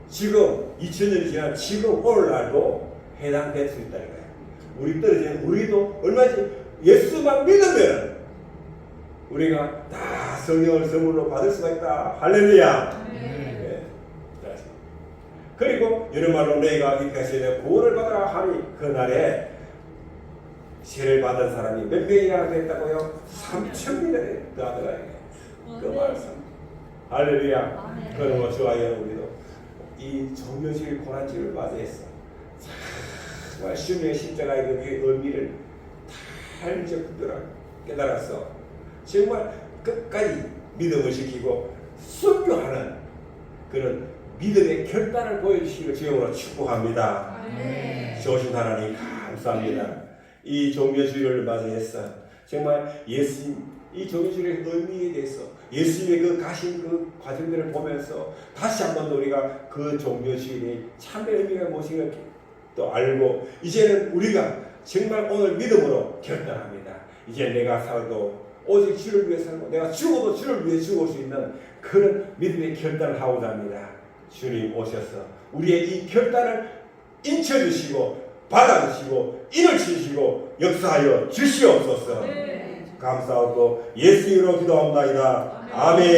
지금 2000년이 지난 지금 오늘날도 해당될 수 있다는 거야. 우리 떨어지는 우리도 얼마지 예수만 믿으면 우리가 다 성령을 선물로 받을 수가 있다. 할렐루야. 네. 그리고 이런 말로 너희가 이렇게 하시되 구원을 받아라 하니 그날에 세례를 받은 사람이 몇 명이나 됐다고요? 3,000명이 더하더라. 그 말씀. 할렐루야. 그러므로 저와 여러분도 이 종료식 고난주를 맞이했어. 정말 주님의 십자가의 그 의미를 다 이제 깨달았어. 정말 끝까지 믿음을 지키고 순교하는 그런 믿음의 결단을 보여주시기를 주님으로 축복합니다. 좋으신 하나님 감사합니다. 이 종교주의를 맞이해서 정말 예수님 이 종교주의의 의미에 대해서 예수님의 그 가신 그 과정들을 보면서 다시 한 번 더 우리가 그 종교주의의 참된 의미가 무엇인가 또 알고 이제는 우리가 정말 오늘 믿음으로 결단합니다. 이제 내가 살도 오직 주를 위해 살고 내가 죽어도 주를 위해 죽을 수 있는 그런 믿음의 결단을 하고자 합니다. 주님 오셔서 우리의 이 결단을 인쳐주시고 받아주시고 인을 치시고 역사하여 주시옵소서. 감사하고 예수 이름으로 기도합니다. 아멘.